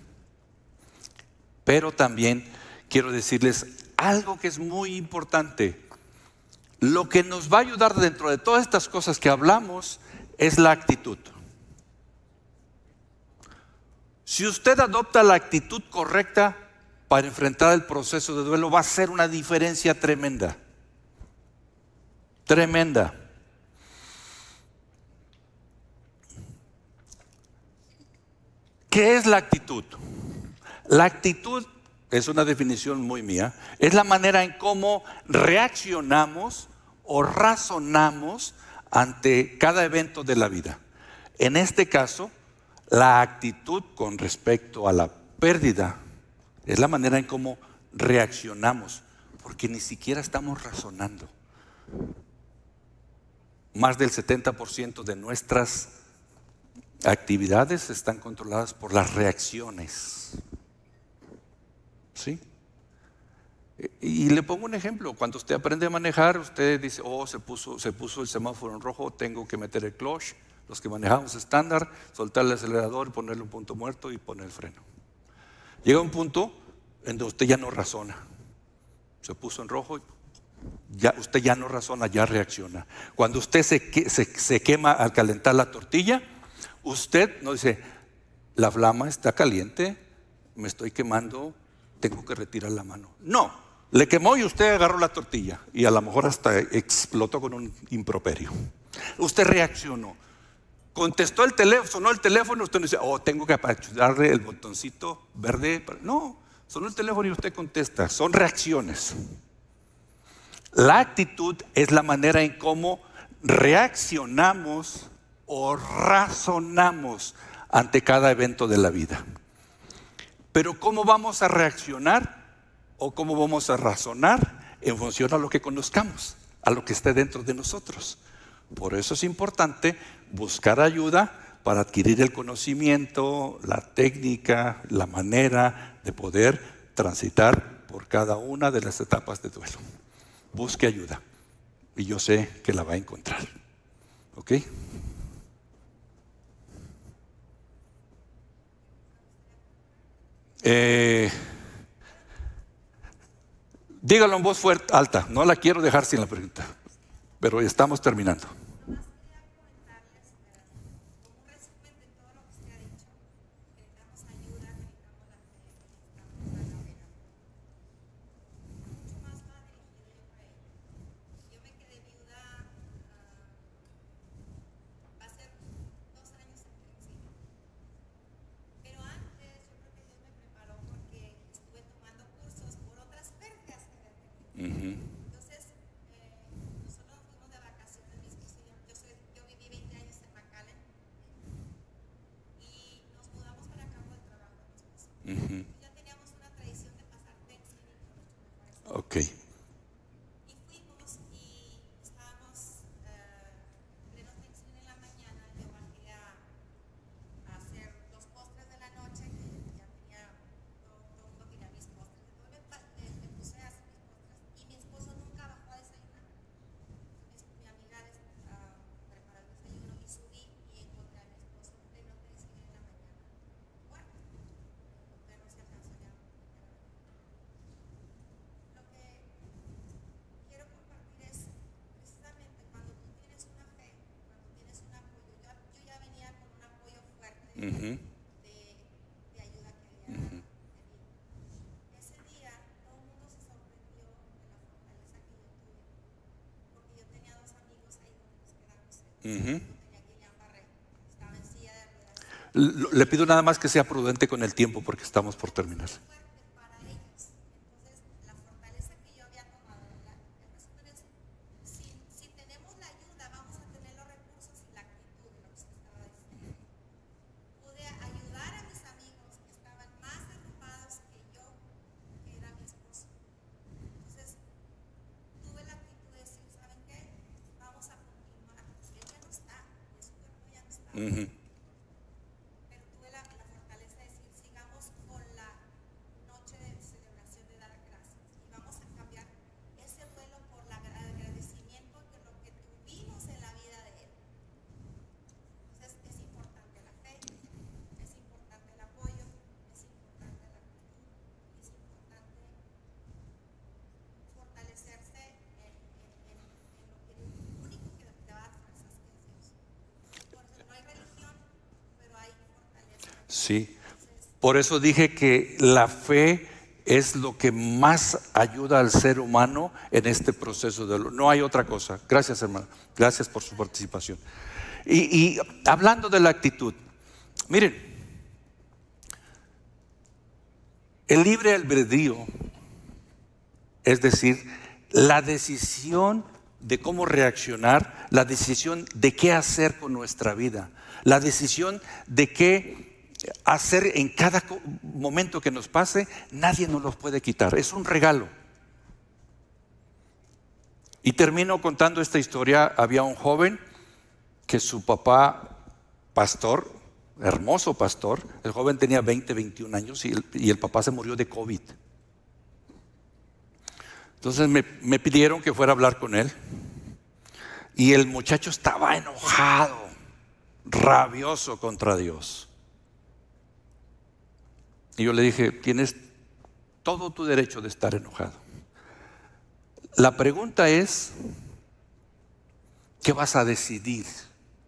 Pero también quiero decirles algo que es muy importante. Lo que nos va a ayudar dentro de todas estas cosas que hablamos es la actitud. Si usted adopta la actitud correcta para enfrentar el proceso de duelo, va a ser una diferencia tremenda. Tremenda. ¿Qué es la actitud? La actitud es una definición muy mía. Es la manera en cómo reaccionamos o razonamos ante cada evento de la vida. En este caso, la actitud con respecto a la pérdida es la manera en cómo reaccionamos, porque ni siquiera estamos razonando. Más del 70% de nuestras actividades están controladas por las reacciones. ¿Sí? Y le pongo un ejemplo. Cuando usted aprende a manejar, usted dice, oh, se puso el semáforo en rojo, tengo que meter el clutch. Los que manejamos estándar, soltar el acelerador, ponerle un punto muerto y poner el freno. Llega un punto en donde usted ya no razona. Se puso en rojo y usted ya no razona, ya reacciona. Cuando usted se quema al calentar la tortilla, usted no dice, la flama está caliente, me estoy quemando, tengo que retirar la mano. No, le quemó y usted agarró la tortilla y a lo mejor hasta explotó con un improperio. Usted reaccionó. Contestó el teléfono, sonó el teléfono, usted no dice, tengo que darle el botoncito verde. No, sonó el teléfono y usted contesta. Son reacciones. La actitud es la manera en cómo reaccionamos o razonamos ante cada evento de la vida. Pero ¿cómo vamos a reaccionar o cómo vamos a razonar? En función a lo que conozcamos, a lo que esté dentro de nosotros. Por eso es importante buscar ayuda para adquirir el conocimiento, la técnica, la manera de poder transitar por cada una de las etapas de duelo. Busque ayuda y yo sé que la va a encontrar. ¿Ok? Dígalo en voz fuerte, alta. No la quiero dejar sin la pregunta, pero estamos terminando. Entonces, nosotros fuimos de vacaciones, mi esposo y yo viví 20 años en McAllen y nos mudamos para acá por el trabajo de mi esposo. Ya teníamos una tradición de pasar Thanksgiving con nuestros mejores amigos. Okay. Y fuimos y estábamos pleno Thanksgiving en la mañana. Yo bajé a hacer los postres de la noche, que ya tenía, todo el mundo quería mis postres. Entonces me puse a hacer y mi esposo nunca bajó a desayunar. Mi amiga preparó el desayuno y subí y encontré a mi esposo en pleno Thanksgiving en la mañana. Bueno, encontré, no se alcanzó ya. Lo que quiero compartir es precisamente cuando tú tienes una fe, cuando tienes un apoyo. Yo ya venía con un apoyo fuerte de ayuda que había tenido. Ese día todo el mundo se sorprendió de la fortaleza que yo tuve, porque yo tenía dos amigos ahí donde nos quedamos. Yo tenía a Guillán Barré, estaba en silla de ruedas. Le pido nada más que sea prudente con el tiempo porque estamos por terminar. Para ellos. Entonces, la fortaleza que yo había tomado, ¿verdad? El resumen es, si tenemos la ayuda, vamos a tener los recursos y la actitud de lo que usted estaba diciendo. Pude ayudar a mis amigos que estaban más derrumbados que yo, que era mi esposo. Entonces, tuve la actitud de decir, ¿saben qué? Vamos a continuar. Él ya no está, y su cuerpo ya no está. Pero tuve la fortaleza de decir, sigamos con la noche de celebración de dar gracias. Y vamos a cambiar ese duelo por el agradecimiento de lo que tuvimos en la vida de él. Entonces, es importante la fe, es importante el apoyo, es importante la actitud, es importante fortalecerse en lo único que te va a dar fuerzas, que es Dios. Por eso no hay religión, pero hay fortaleza. Sí. Por eso dije que la fe es lo que más ayuda al ser humano en este proceso de no hay otra cosa. Gracias, hermano. Gracias por su participación. Y hablando de la actitud, miren, el libre albedrío, es decir, la decisión de cómo reaccionar, la decisión de qué hacer con nuestra vida, la decisión de qué hacer en cada momento que nos pase, nadie nos los puede quitar. Es un regalo. Y termino contando esta historia. Había un joven que su papá, pastor, hermoso pastor, el joven tenía 20, 21 años y el papá se murió de COVID. Entonces me pidieron que fuera a hablar con él. Y el muchacho estaba enojado, rabioso contra Dios. Y yo le dije, tienes todo tu derecho de estar enojado. La pregunta es, ¿qué vas a decidir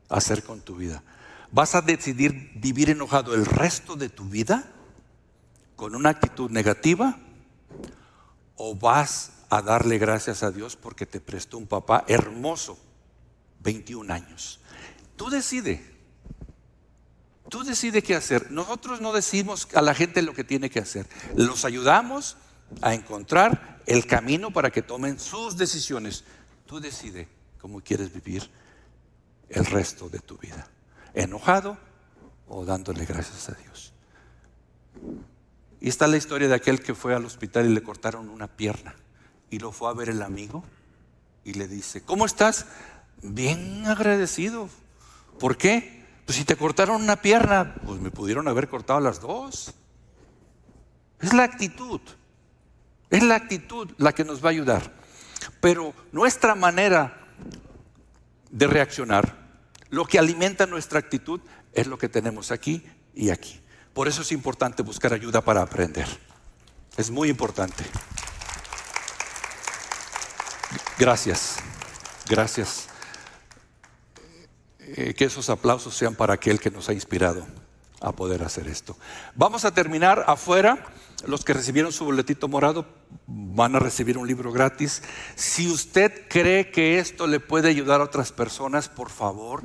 hacer con tu vida? ¿Vas a decidir vivir enojado el resto de tu vida con una actitud negativa? ¿O vas a darle gracias a Dios porque te prestó un papá hermoso, 21 años? Tú decides. Tú decides qué hacer. Nosotros no decimos a la gente lo que tiene que hacer. Los ayudamos a encontrar el camino para que tomen sus decisiones. Tú decides cómo quieres vivir el resto de tu vida. ¿Enojado o dándole gracias a Dios? Y está la historia de aquel que fue al hospital y le cortaron una pierna. Y lo fue a ver el amigo y le dice, ¿cómo estás? Bien agradecido. ¿Por qué? Pues si te cortaron una pierna, pues me pudieron haber cortado las dos. Es la actitud. Es la actitud la que nos va a ayudar. Pero nuestra manera de reaccionar, lo que alimenta nuestra actitud, es lo que tenemos aquí y aquí. Por eso es importante buscar ayuda para aprender. Es muy importante. Gracias. Gracias. Que esos aplausos sean para aquel que nos ha inspirado a poder hacer esto. Vamos a terminar afuera. Los que recibieron su boletito morado van a recibir un libro gratis. Si usted cree que esto le puede ayudar a otras personas, por favor,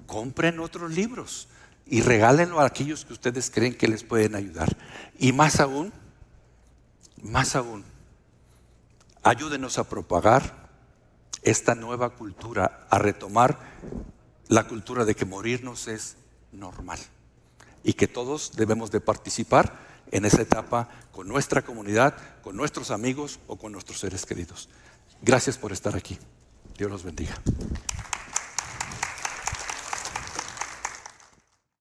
compren otros libros y regálenlo a aquellos que ustedes creen que les pueden ayudar. Y más aún, ayúdenos a propagar esta nueva cultura, a retomar la cultura de que morirnos es normal y que todos debemos de participar en esa etapa con nuestra comunidad, con nuestros amigos o con nuestros seres queridos. Gracias por estar aquí. Dios los bendiga.